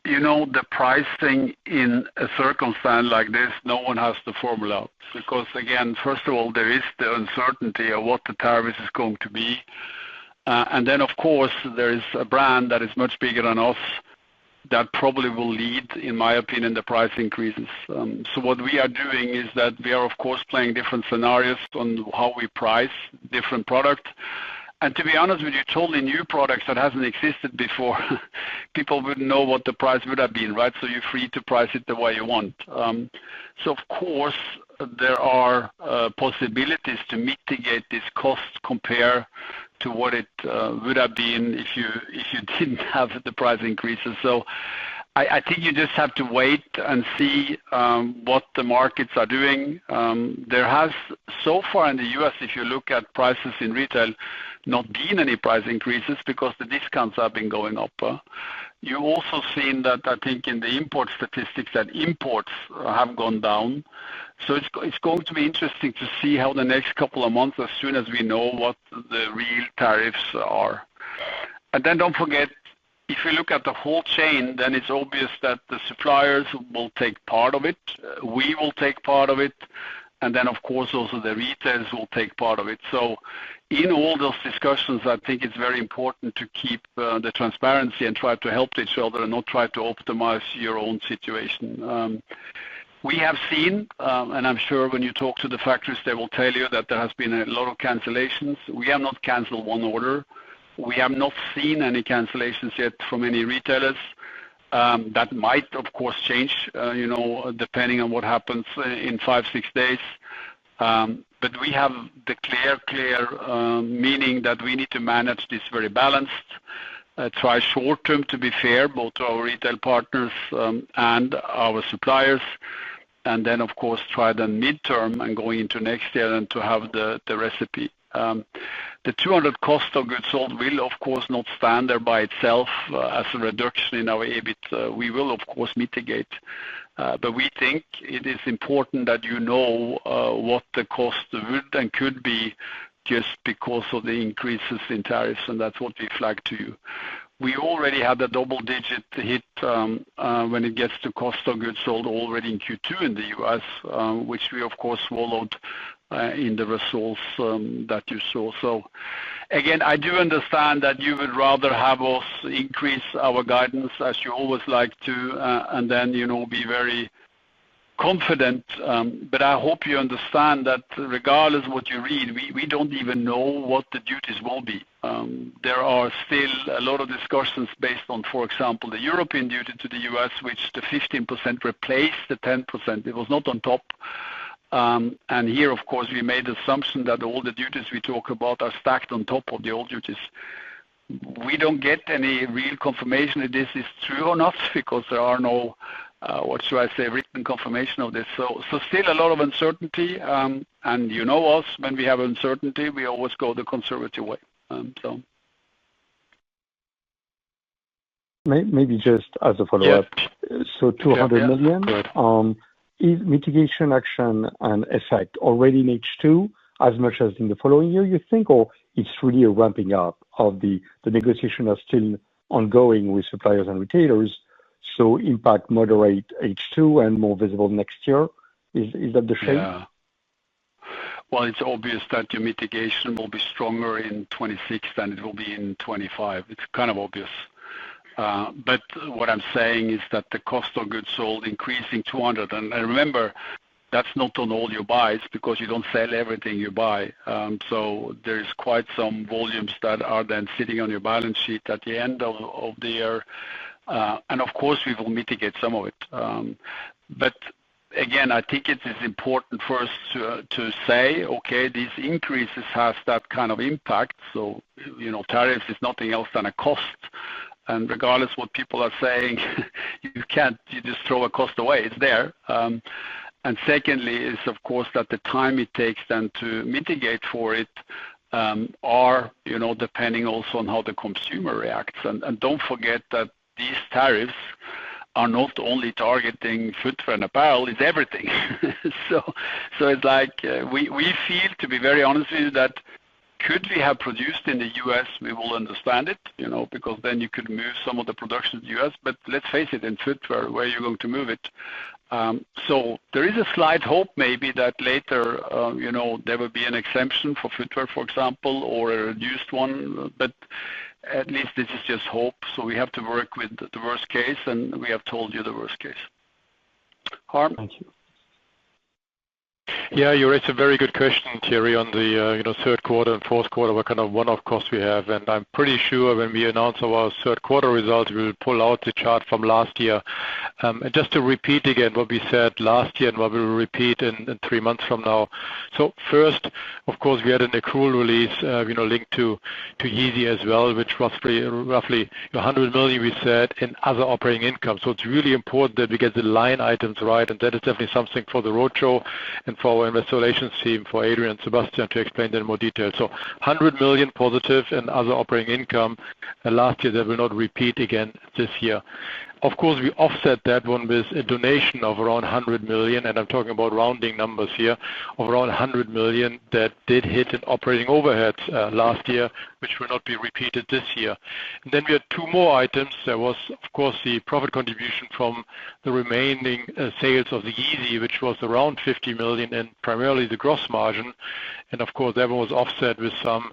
The pricing in a circumstance like this, no one has the formula. Because again, first of all, there is the uncertainty of what the tariff is going to be. And then, of course, there is a brand that is much bigger than us that probably will lead, in my opinion, the price increases. So what we are doing is that we are, of course, playing different scenarios on how we price different products. And to be honest with you, totally new products that hasn't existed before, people wouldn't know what the price would have been, right? So you're free to price it the way you want. So of course, there are possibilities to mitigate this cost compared to what it would have been if you didn't have the price increases. So I think you just have to wait and see what the markets are doing. There has, so far in the US, if you look at prices in retail, not been any price increases because the discounts have been going up. You've also seen that, I think, in the import statistics, that imports have gone down. So it's going to be interesting to see how the next couple of months, as soon as we know what the real tariffs are. And then don't forget, if you look at the whole chain, then it's obvious that the suppliers will take part of it, we will take part of it, and then, of course, also the retailers will take part of it. So in all those discussions, I think it's very important to keep the transparency and try to help each other and not try to optimize your own situation. We have seen, and I'm sure when you talk to the factories, they will tell you that there has been a lot of cancellations. We have not canceled one order. We have not seen any cancellations yet from any retailers. That might, of course, change, depending on what happens in 5-6 days. But we have the clear meaning that we need to manage this very balanced, try short-term to be fair, both to our retail partners and our suppliers, and then, of course, try the mid-term and going into next year and to have the recipe. The 200 cost of goods sold will, of course, not stand there by itself as a reduction in our EBIT. We will, of course, mitigate. But we think it is important that you know what the cost would and could be just because of the increases in tariffs, and that's what we flagged to you. We already had a double-digit hit when it gets to cost of goods sold already in Q2 in the US, which we, of course, swallowed in the results that you saw. So again, I do understand that you would rather have us increase our guidance, as you always like to, and then, be very confident. But I hope you understand that regardless of what you read, we don't even know what the duties will be. There are still a lot of discussions based on, for example, the European duty to the US, which the 15% replaced the 10%. It was not on top. And here, of course, we made the assumption that all the duties we talk about are stacked on top of the old duties. We don't get any real confirmation that this is true or not because there are no, written confirmation of this. So still a lot of uncertainty. And you know us, when we have uncertainty, we always go the conservative way.
Maybe just as a follow-up. Yeah. So 200 million. Is mitigation action and effect already in H2 as much as in the following year, you think, or it's really a ramping up of the negotiation are still ongoing with suppliers and retailers, so impact moderate H2 and more visible next year? Is that the shape?
Yeah. Well, it's obvious that your mitigation will be stronger in 26 than it will be in 25. It's kind of obvious. But what I'm saying is that the cost of goods sold increasing 200, and remember, that's not on all your buys because you don't sell everything you buy. So there's quite some volumes that are then sitting on your balance sheet at the end of the year. And of course, we will mitigate some of it. But again, I think it is important for us to say, okay, these increases has that kind of impact. So, tariffs is nothing else than a cost. And regardless what people are saying, you just throw a cost away. It's there. And secondly is, of course, that the time it takes then to mitigate for it are, depending also on how the consumer reacts. And don't forget that these tariffs are not only targeting footwear and apparel, it's everything. So it's like we feel, to be very honest with you, that could we have produced in the US, we will understand it, because then you could move some of the production to the US. But let's face it, in footwear, where are you going to move it? So there is a slight hope maybe that later, there will be an exemption for footwear, for example, or a reduced one. But at least this is just hope. So we have to work with the worst case, and we have told you the worst case. Harm?
Thank you.
Yeah, you raised a very good question, Thierry, on the third quarter and fourth quarter, what kind of one-off costs we have. And I'm pretty sure when we announce our third quarter results, we will pull out the chart from last year. And just to repeat again what we said last year and what we will repeat in 3 months from now. So first, of course, we had an accrual release, linked to Yeezy as well, which was roughly 100 million, we said, in other operating income. So it's really important that we get the line items right, and that is definitely something for the roadshow and for our investor relations team, for Adrian and Sebastian, to explain that in more detail. So 100 million positive in other operating income last year, that will not repeat again this year. Of course, we offset that one with a donation of around 100 million, and I'm talking about rounding numbers here, of around 100 million that did hit in operating overheads last year, which will not be repeated this year. And then we had 2 more items. There was, of course, the profit contribution from the remaining sales of the Yeezy, which was around 50 million, and primarily the gross margin. And of course, that one was offset with some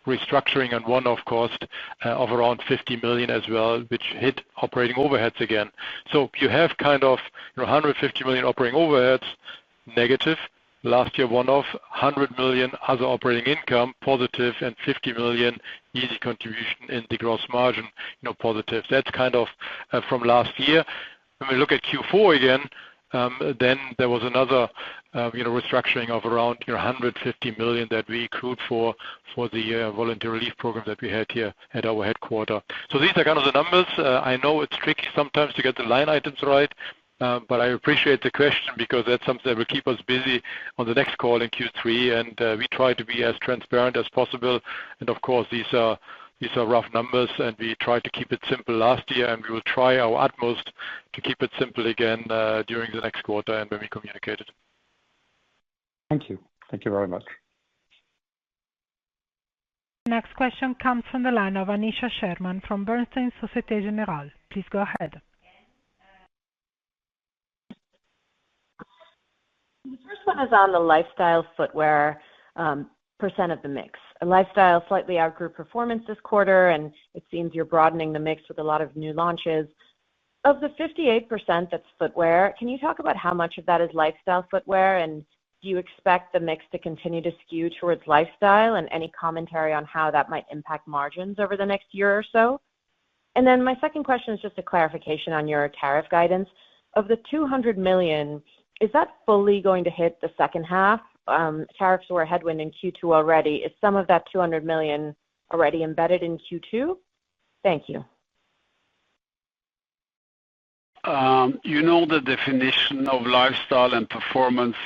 restructuring and one-off cost of around 50 million as well, which hit operating overheads again. So you have kind of 150 million operating overheads negative. Last year one-off, 100 million other operating income positive, and 50 million Yeezy contribution in the gross margin positive. That's kind of from last year. When we look at Q4 again, then there was another restructuring of around 150 million that we accrued for the voluntary relief program that we had here at our headquarters. So these are kind of the numbers. I know it's tricky sometimes to get the line items right, but I appreciate the question, because that's something that will keep us busy on the next call in Q3, and we try to be as transparent as possible. And of course, these are rough numbers, and we tried to keep it simple last year, and we will try our utmost to keep it simple again during the next quarter and when we communicate it.
Thank you. Thank you very much.
Next question comes from the line of Anisha Sherman from Bernstein Societe Generale. Please go ahead.
The first one is on the lifestyle footwear percent of the mix. Lifestyle slightly outgrew performance this quarter, and it seems you're broadening the mix with a lot of new launches. Of the 58% that's footwear, can you talk about how much of that is lifestyle footwear, and do you expect the mix to continue to skew towards lifestyle, and any commentary on how that might impact margins over the next year or so? And then my second question is just a clarification on your tariff guidance. Of the 200 million, is that fully going to hit the second half? Tariffs were a headwind in Q2 already. Is some of that 200 million already embedded in Q2? Thank you.
The definition of lifestyle and performance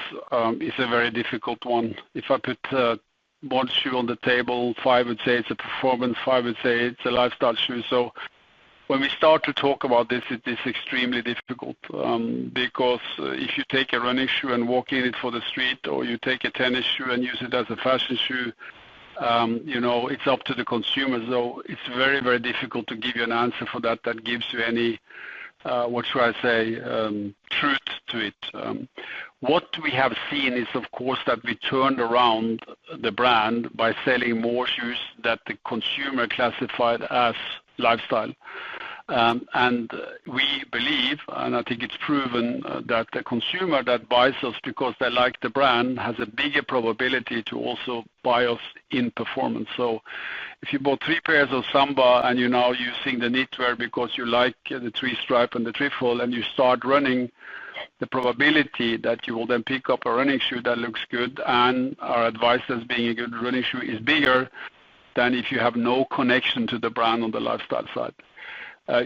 is a very difficult one. If I put one shoe on the table, 5 would say it's a performance, 5 would say it's a lifestyle shoe. So when we start to talk about this, it is extremely difficult, because if you take a running shoe and walk in it for the street, or you take a tennis shoe and use it as a fashion shoe, it's up to the consumer. So it's very, very difficult to give you an answer for that gives you any truth to it. What we have seen is, of course, that we turned around the brand by selling more shoes that the consumer classified as lifestyle. And we believe, and I think it's proven, that the consumer that buys us because they like the brand has a bigger probability to also buy us in performance. So if you bought 3 pairs of Samba and you're now using the knitwear because you like the 3-stripe and the triple, and you start running, the probability that you will then pick up a running shoe that looks good and are advised as being a good running shoe is bigger than if you have no connection to the brand on the lifestyle side.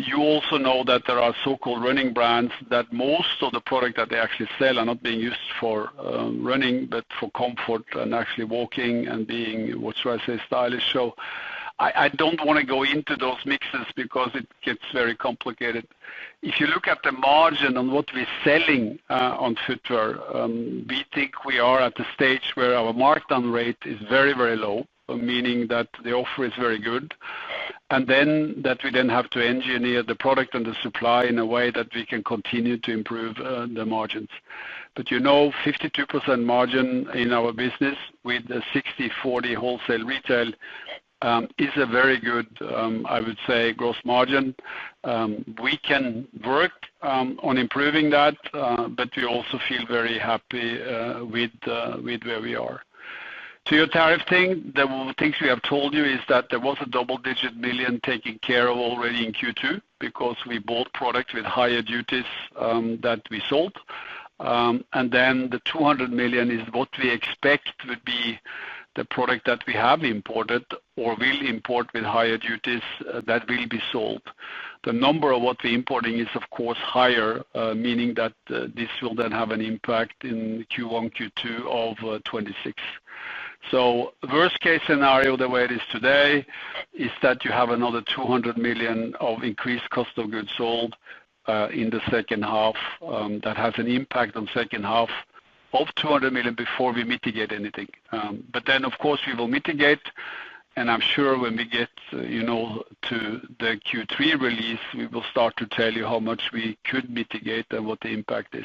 You also know that there are so-called running brands that most of the product that they actually sell are not being used for running, but for comfort and actually walking and being, stylish. So I don't want to go into those mixes because it gets very complicated. If you look at the margin on what we're selling on footwear, we think we are at the stage where our markdown rate is very, very low, meaning that the offer is very good, and then that we then have to engineer the product and the supply in a way that we can continue to improve the margins. But 52% margin in our business with a 60-40 wholesale retail is a very good, I would say, gross margin. We can work on improving that, but we also feel very happy with where we are. To your tariff thing, the things we have told you is that there was a double-digit million taken care of already in Q2 because we bought products with higher duties that we sold. And then the 200 million is what we expect would be the product that we have imported or will import with higher duties that will be sold. The number of what we're importing is, of course, higher, meaning that this will then have an impact in Q1, Q2 of 26. So worst case scenario, the way it is today, is that you have another 200 million of increased cost of goods sold in the second half. That has an impact on second half of 200 million before we mitigate anything. But then, of course, we will mitigate. And I'm sure when we get, to the Q3 release, we will start to tell you how much we could mitigate and what the impact is.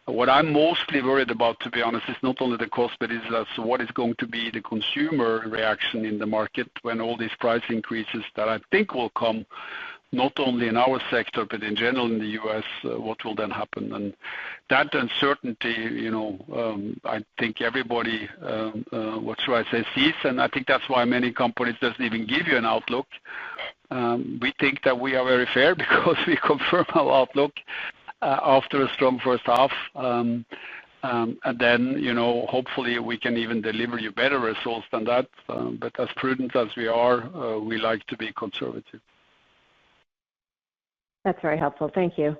What I'm mostly worried about, to be honest, is not only the cost, but is what is going to be the consumer reaction in the market when all these price increases that I think will come, not only in our sector, but in general in the US, what will then happen? And that uncertainty, I think everybody, sees, and I think that's why many companies doesn't even give you an outlook. We think that we are very fair because we confirm our outlook after a strong first half. And then, hopefully we can even deliver you better results than that. But as prudent as we are, we like to be conservative.
That's very helpful. Thank you.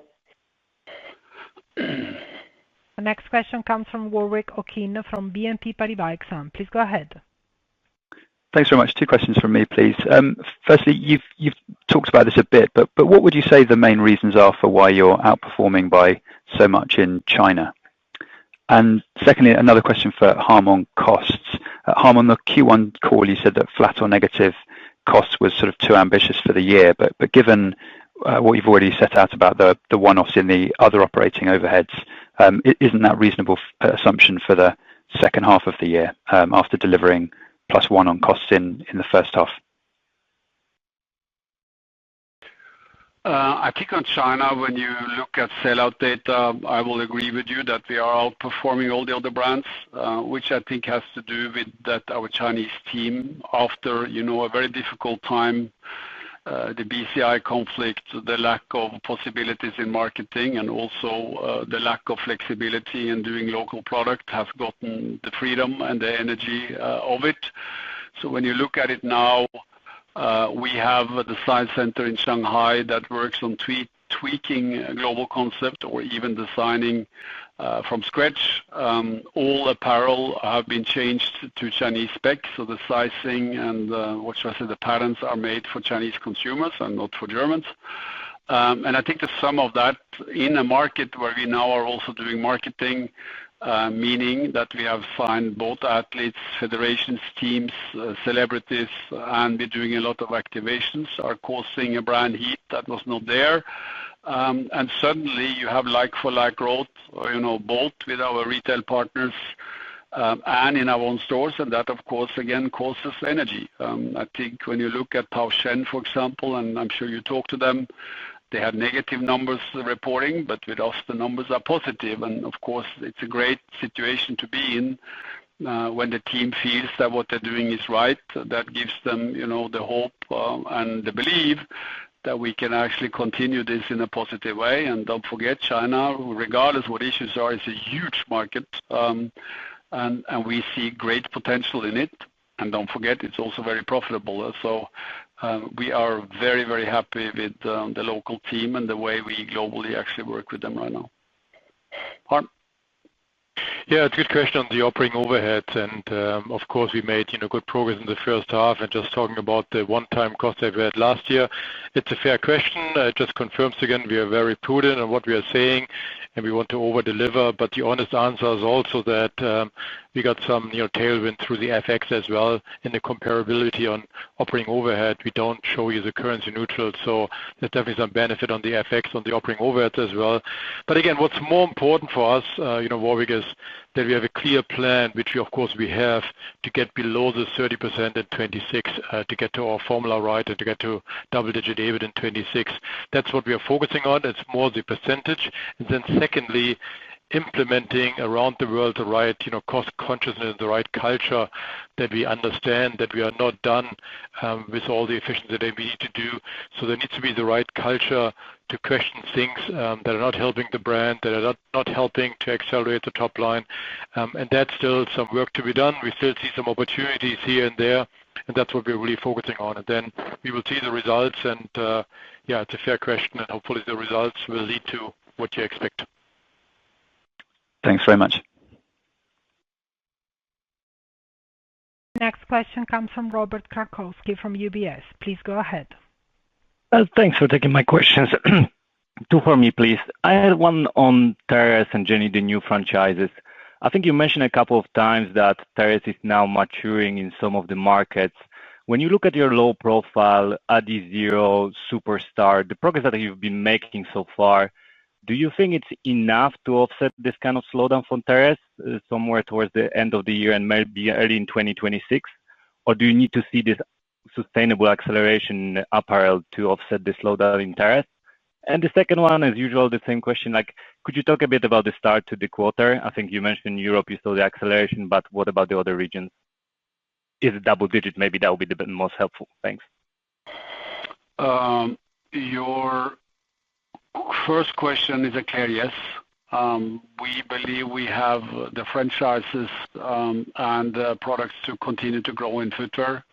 The next question comes from Warwick Okines from BNP Paribas Exane. Please go ahead.
Thanks very much. Two questions from me, please. Firstly, you've talked about this a bit, but what would you say the main reasons are for why you're outperforming by so much in China? And secondly, another question for Harm on costs. Harm, on the Q1 call, you said that flat or negative costs was sort of too ambitious for the year, but given what you've already set out about the one-offs in the other operating overheads, isn't that a reasonable assumption for the second half of the year after delivering +1 on costs in the first half?
I think on China, when you look at sellout data, I will agree with you that we are outperforming all the other brands, which I think has to do with that our Chinese team, after a very difficult time, the BCI conflict, the lack of possibilities in marketing, and also the lack of flexibility in doing local product, have gotten the freedom and the energy of it. So when you look at it now, we have the science center in Shanghai that works on tweaking a global concept or even designing from scratch. All apparel have been changed to Chinese specs, so the sizing and the patterns are made for Chinese consumers and not for Germans. And I think the sum of that in a market where we now are also doing marketing, meaning that we have signed both athletes, federations, teams, celebrities, and we're doing a lot of activations, are causing a brand heat that was not there. And suddenly you have like-for-like growth, both with our retail partners and in our own stores, and that, of course, again, causes energy. I think when you look at Tao Shen, for example, and I'm sure you talk to them, they had negative numbers reporting, but with us, the numbers are positive. And of course, it's a great situation to be in when the team feels that what they're doing is right. That gives them, the hope and the belief that we can actually continue this in a positive way. And don't forget, China, regardless what issues are, is a huge market, and we see great potential in it. And don't forget, it's also very profitable. So we are very, very happy with the local team and the way we globally actually work with them right now. Harm?
Yeah, it's a good question on the operating overhead. And of course, we made good progress in the first half. And just talking about the one-time cost that we had last year, it's a fair question. It just confirms again we are very prudent on what we are saying, and we want to over-deliver. But the honest answer is also that we got some tailwind through the FX as well. In the comparability on operating overhead, we don't show you the currency neutral, so there's definitely some benefit on the FX on the operating overhead as well. But again, what's more important for us, Warwick, is that we have a clear plan, which of course we have, to get below the 30% in 26, to get to our formula right and to get to double-digit EBIT in 26. That's what we are focusing on. It's more the percentage. And then secondly, implementing around the world the right, cost consciousness, the right culture, that we understand that we are not done with all the efficiency that we need to do. So there needs to be the right culture to question things that are not helping the brand, that are not helping to accelerate the top line. And that's still some work to be done. We still see some opportunities here and there, and that's what we're really focusing on. And then we will see the results, and it's a fair question, and hopefully the results will lead to what you expect.
Thanks very much.
Next question comes from Robert Krakowski from UBS. Please go ahead.
Thanks for taking my questions. Two for me, please. I had one on Terrace and Jenny, the new franchises. I think you mentioned a couple of times that Terrace is now maturing in some of the markets. When you look at your low profile, Adizero, Superstar, the progress that you've been making so far, do you think it's enough to offset this kind of slowdown from Terrace somewhere towards the end of the year and maybe early in 2026? Or do you need to see this sustainable acceleration in apparel to offset the slowdown in Terrace? And the second one, as usual, the same question, could you talk a bit about the start to the quarter? I think you mentioned in Europe you saw the acceleration, but what about the other regions? Is it double digit? Maybe that would be the most helpful. Thanks.
Your first question is a clear yes. We believe we have the franchises and products to continue to grow in footwear.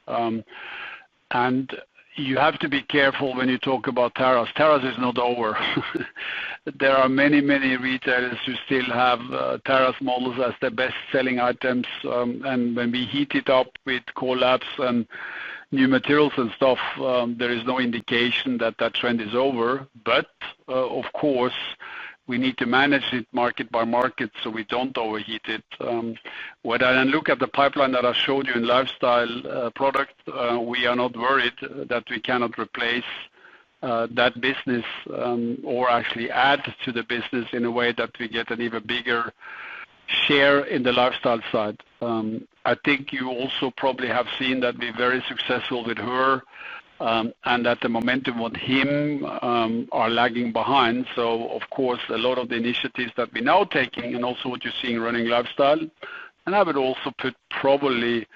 And you have to be careful when you talk about Terrace. Terrace is not over. There are many, many retailers who still have Terrace models as their best-selling items. And when we heat it up with collabs and new materials and stuff, there is no indication that that trend is over. But, of course, we need to manage it market by market so we don't overheat it. When I look at the pipeline that I showed you in lifestyle product, we are not worried that we cannot replace that business or actually add to the business in a way that we get an even bigger share in the lifestyle side. I think you also probably have seen that we're very successful with her, and that the momentum on him are lagging behind. So, of course, a lot of the initiatives that we're now taking, and also what you're seeing running lifestyle, and I would also put probably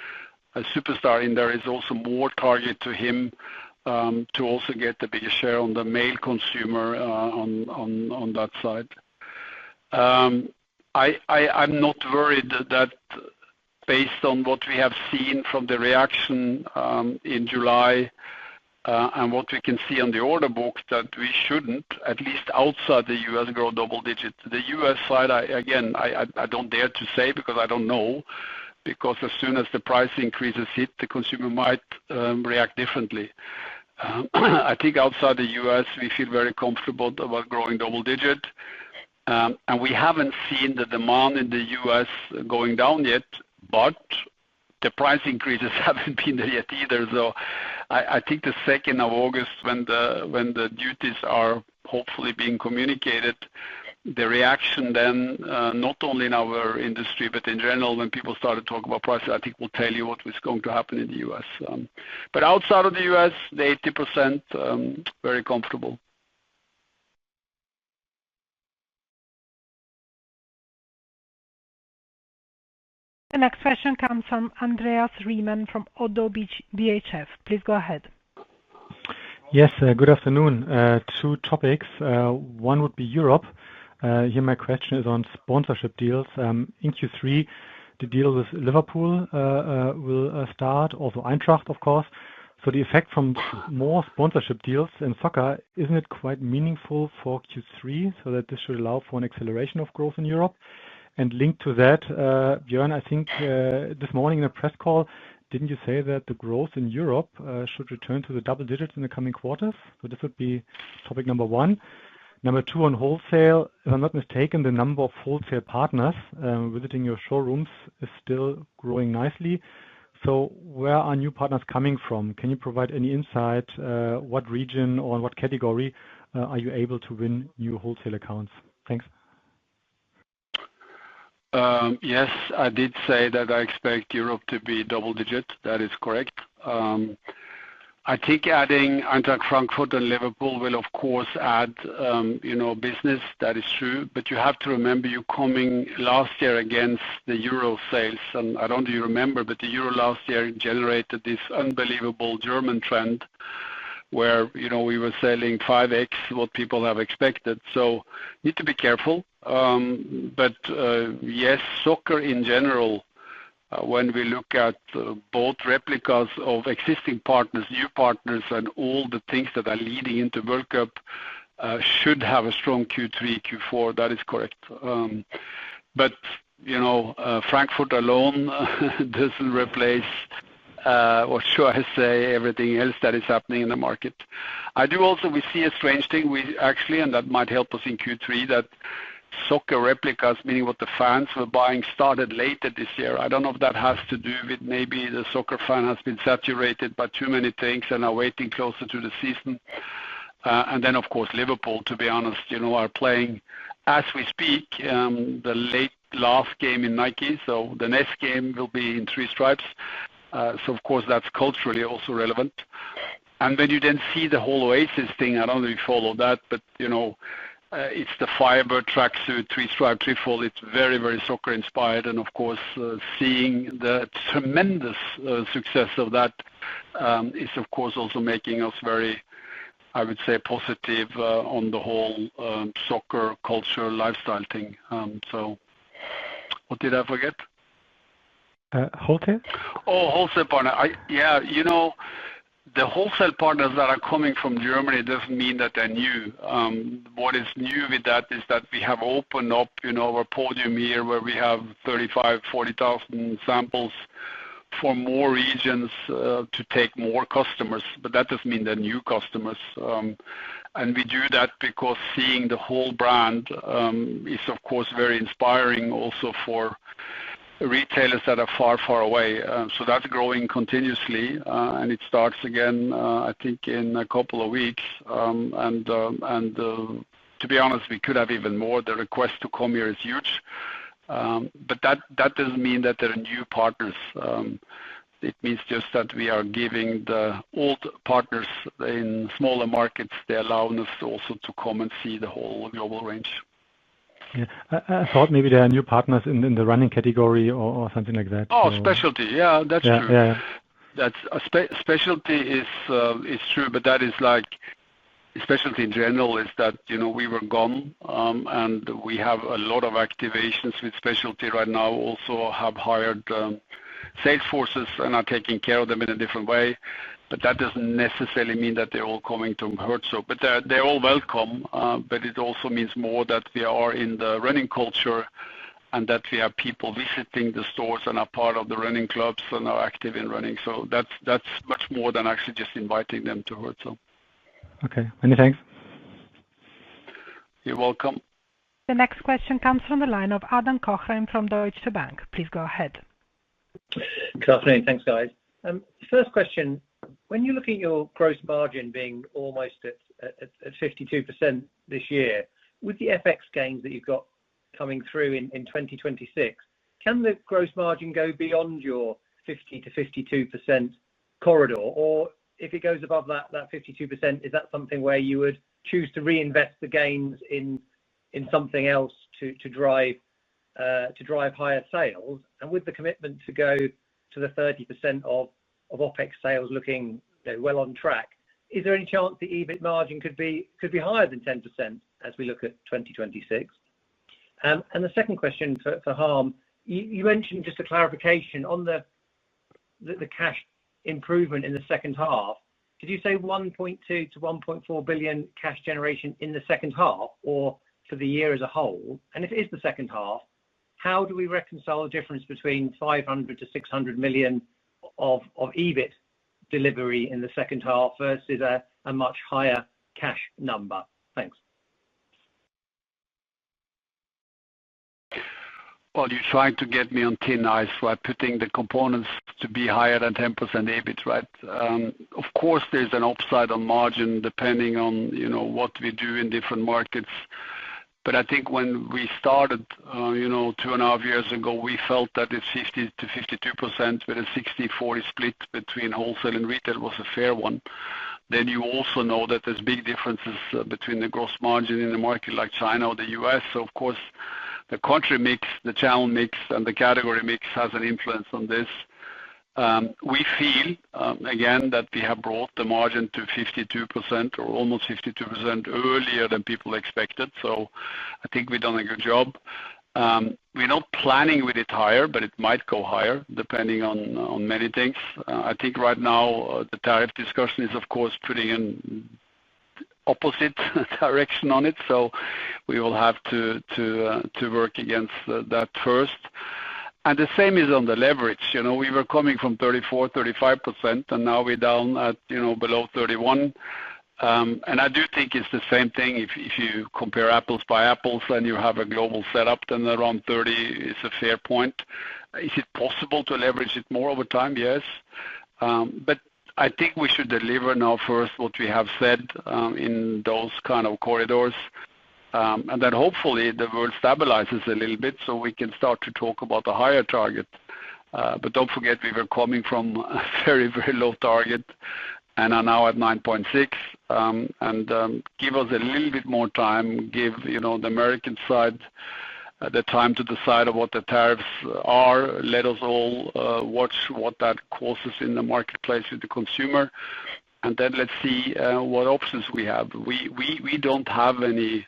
a Superstar in there, is also more target to him to also get the biggest share on the male consumer on that side. I'm not worried that based on what we have seen from the reaction in July and what we can see on the order book, that we shouldn't, at least outside the US, grow double digits. The US side, I don't dare to say because I don't know, because as soon as the price increases hit, the consumer might react differently. I think outside the US, we feel very comfortable about growing double digit. And we haven't seen the demand in the US going down yet, but the price increases haven't been there yet either. So I think the 2nd of August, when the duties are hopefully being communicated, the reaction then, not only in our industry, but in general, when people started talking about prices, I think will tell you what was going to happen in the US. But outside of the US, the 80%, very comfortable.
The next question comes from Andreas Riemann from ODDO BHF. Please go ahead.
Yes, good afternoon. Two topics. One would be Europe. Here my question is on sponsorship deals. In Q3, the deal with Liverpool will start, also Eintracht, of course. So the effect from more sponsorship deals in soccer, isn't it quite meaningful for Q3, so that this should allow for an acceleration of growth in Europe? And linked to that, Björn, I think this morning in a press call, didn't you say that the growth in Europe should return to the double digits in the coming quarters? So this would be topic number one. Number two, on wholesale, if I'm not mistaken, the number of wholesale partners visiting your showrooms is still growing nicely. So where are new partners coming from? Can you provide any insight? What region or what category are you able to win new wholesale accounts? Thanks.
Yes, I did say that I expect Europe to be double digit. That is correct. I think adding Eintracht Frankfurt and Liverpool will, of course, add, business. That is true. But you have to remember you're coming last year against the euro sales. And I don't know if you remember, but the euro last year generated this unbelievable German trend where, we were selling 5x what people have expected. So need to be careful. But yes, soccer in general, when we look at both replicas of existing partners, new partners, and all the things that are leading into World Cup, should have a strong Q3, Q4. That is correct. But, Frankfurt alone doesn't replace, what should I say, everything else that is happening in the market. We see a strange thing. And that might help us in Q3, that soccer replicas, meaning what the fans were buying, started later this year. I don't know if that has to do with maybe the soccer fan has been saturated by too many things and are waiting closer to the season. And then, of course, Liverpool, to be honest, are playing as we speak, the last game in Nike. So the next game will be in three stripes. So, of course, that's culturally also relevant. And when you then see the whole Oasis thing, I don't know if you follow that, but, it's the Firebird tracksuit, three-stripe, trifold. It's very, very soccer-inspired. And, of course, seeing the tremendous success of that is, of course, also making us very, I would say, positive on the whole soccer culture lifestyle thing. So what did I forget?
Wholesale?
Oh, wholesale partner. The wholesale partners that are coming from Germany doesn't mean that they're new. What is new with that is that we have opened up, our podium here where we have 40,000 samples for more regions to take more customers. But that doesn't mean they're new customers. And we do that because seeing the whole brand is, of course, very inspiring also for retailers that are far, far away. So that's growing continuously, and it starts again, I think, in a couple of weeks. And to be honest, we could have even more. The request to come here is huge. But that doesn't mean that there are new partners. It means just that we are giving the old partners in smaller markets the allowance also to come and see the whole global range.
Yeah, I thought maybe there are new partners in the running category or something like that.
Oh, so. Specialty. Yeah, that's true.
Yeah.
That's specialty is true, but that is like specialty in general is that, we were gone, and we have a lot of activations with specialty right now. Also have hired sales forces and are taking care of them in a different way. But that doesn't necessarily mean that they're all coming to Herzogenaurach. But they're all welcome. But it also means more that we are in the running culture and that we have people visiting the stores and are part of the running clubs and are active in running. So that's much more than actually just inviting them to Herzogenaurach.
Okay. Many thanks.
You're welcome.
The next question comes from the line of Adam Cochrane from Deutsche Bank. Please go ahead.
Good afternoon. Thanks, guys. First question. When you look at your gross margin being almost at 52% this year, with the FX gains that you've got coming through in 2026, can the gross margin go beyond your 50 to 52% corridor? Or if it goes above that 52%, is that something where you would choose to reinvest the gains in something else to drive higher sales? And with the commitment to go to the 30% of OpEx sales looking well on track, is there any chance the EBIT margin could be higher than 10% as we look at 2026? And the second question for Harm, you mentioned just a clarification on the cash improvement in the second half. Did you say 1.2 to 1.4 billion cash generation in the second half or for the year as a whole? And if it is the second half, how do we reconcile the difference between 500 to 600 million of EBIT delivery in the second half versus a much higher cash number? Thanks.
Well, you're trying to get me on thin ice, right? Putting the components to be higher than 10% EBIT, right? Of course, there's an upside on margin depending on, what we do in different markets. But I think when we started, 2.5 years ago, we felt that it's 50 to 52% with a 60-40 split between wholesale and retail was a fair one. Then you also know that there's big differences between the gross margin in a market like China or the US. So, of course, the country mix, the channel mix, and the category mix has an influence on this. We feel, again, that we have brought the margin to 52% or almost 52% earlier than people expected. So I think we've done a good job. We're not planning with it higher, but it might go higher depending on many things. I think right now the tariff discussion is, of course, putting in opposite direction on it. So we will have to work against that first. And the same is on the leverage. We were coming from 34, 35%, and now we're down at, below 31. And I do think it's the same thing. If you compare apples by apples and you have a global setup, then around 30 is a fair point. Is it possible to leverage it more over time? Yes. But I think we should deliver now first what we have said in those kind of corridors. And then hopefully the world stabilizes a little bit so we can start to talk about a higher target. But don't forget, we were coming from a very, very low target and are now at 9.6. And give us a little bit more time, give the American side the time to decide on what the tariffs are. Let us all watch what that causes in the marketplace with the consumer. And then let's see what options we have. We don't have any,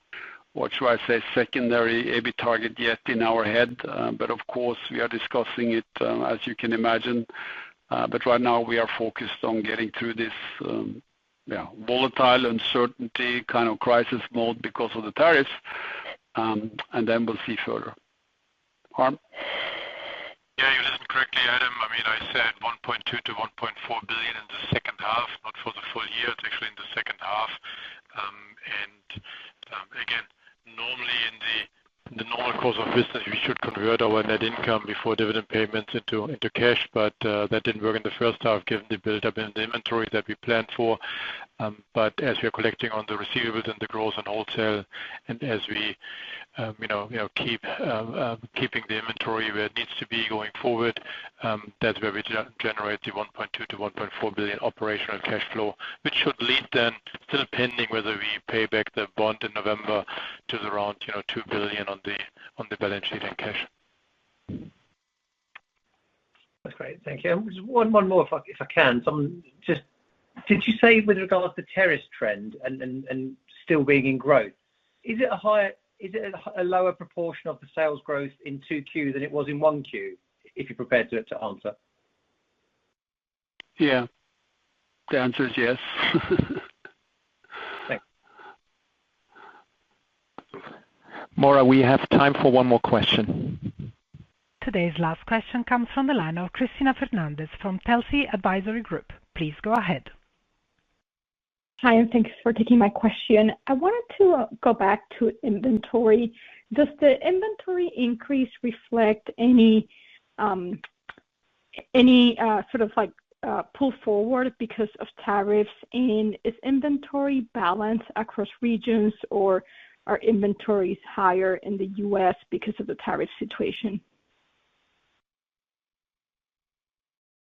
what should I say, secondary EBIT target yet in our head. But of course, we are discussing it, as you can imagine. But right now we are focused on getting through this volatile uncertainty kind of crisis mode because of the tariffs. And then we'll see further. Harm?
Yeah, you listened correctly, Adam. I mean, I said 1.2 to 1.4 billion in the second half, not for the full year. It's actually in the second half. Again, normally in the normal course of business, we should convert our net income before dividend payments into cash, but that didn't work in the first half given the build-up in the inventory that we planned for. But as we are collecting on the receivables and the growth and wholesale, and as we keeping the inventory where it needs to be going forward, that's where we generate the 1.2 to 1.4 billion operational cash flow, which should lead then, still pending whether we pay back the bond in November, to around 2 billion on the balance sheet and cash.
That's great. Thank you. Just one more, if I can. Did you say with regards to terrace trend and still being in growth, is it a lower proportion of the sales growth in 2Q than it was in 1Q, if you're prepared to answer?
Yeah. The answer is yes.
Thanks.
Maura, we have time for one more question.
Today's last question comes from the line of Cristina Fernandez from Telsey Advisory Group. Please go ahead.
Hi, and thanks for taking my question. I wanted to go back to inventory. Does the inventory increase reflect any sort of like pull forward because of tariffs? And is inventory balanced across regions, or are inventories higher in the US because of the tariff situation?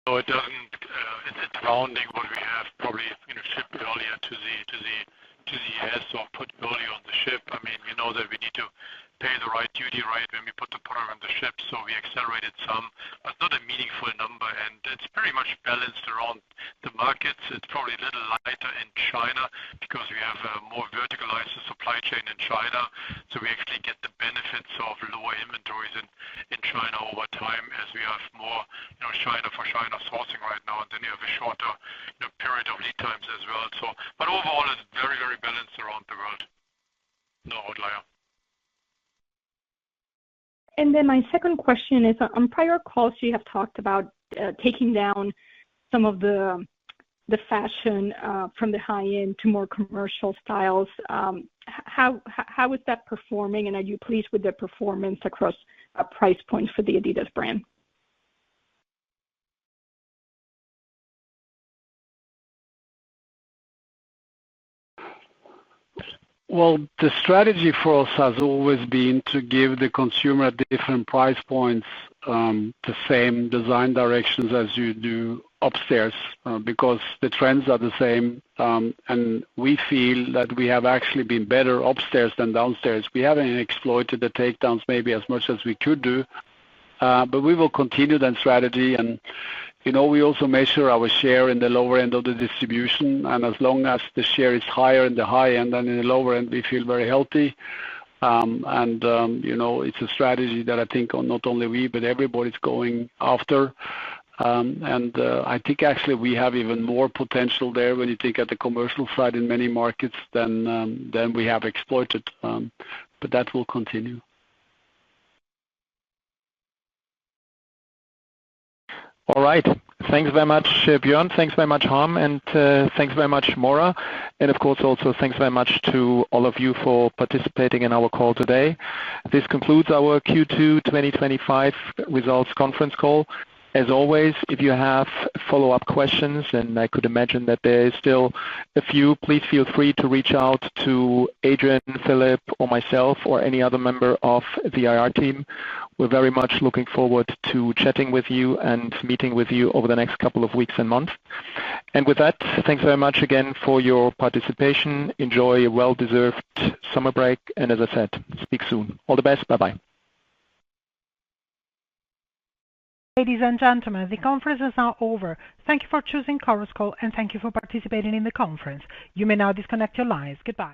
No, it doesn't. It's rounding what we have probably shipped earlier to the US or put earlier on the ship. I mean, we know that we need to pay the right duty when we put the product on the ship, so we accelerated some, but not a meaningful number. And it's pretty much balanced around the markets. It's probably a little lighter in China because we have a more verticalized supply chain in China. So we actually get the benefits of lower inventories in China over time as we have more China for China sourcing right now, and then you have a shorter period of lead times as well. So, but overall, it's very, very balanced around the world. No outlier.
And then my second question is, on prior calls, you have talked about taking down some of the
the fashion from the high end to more commercial styles. How is that performing, and are you pleased with the performance across price points for the Adidas brand?
Well, the strategy for us has always been to give the consumer at different price points the same design directions as you do upstairs because the trends are the same, and we feel that we have actually been better upstairs than downstairs. We haven't exploited the takedowns maybe as much as we could do, but we will continue that strategy. And we also measure our share in the lower end of the distribution, and as long as the share is higher in the high end than in the lower end, we feel very healthy. It's a strategy that I think not only we, but everybody's going after. I think actually we have even more potential there when you think at the commercial side in many markets than we have exploited. But that will continue.
All right. Thanks very much, Björn. Thanks very much, Harm. And thanks very much, Maura. And of course, also thanks very much to all of you for participating in our call today. This concludes our Q2 2025 results conference call. As always, if you have follow-up questions, and I could imagine that there is still a few, please feel free to reach out to Adrian, Philip, or myself, or any other member of the IR team. We're very much looking forward to chatting with you and meeting with you over the next couple of weeks and months. And with that, thanks very much again for your participation. Enjoy a well-deserved summer break. And as I said, speak soon. All the best. Bye-bye.
Ladies and gentlemen, the conference is now over. Thank you for choosing Chorus Call, and thank you for participating in the conference. You may now disconnect your lines. Goodbye.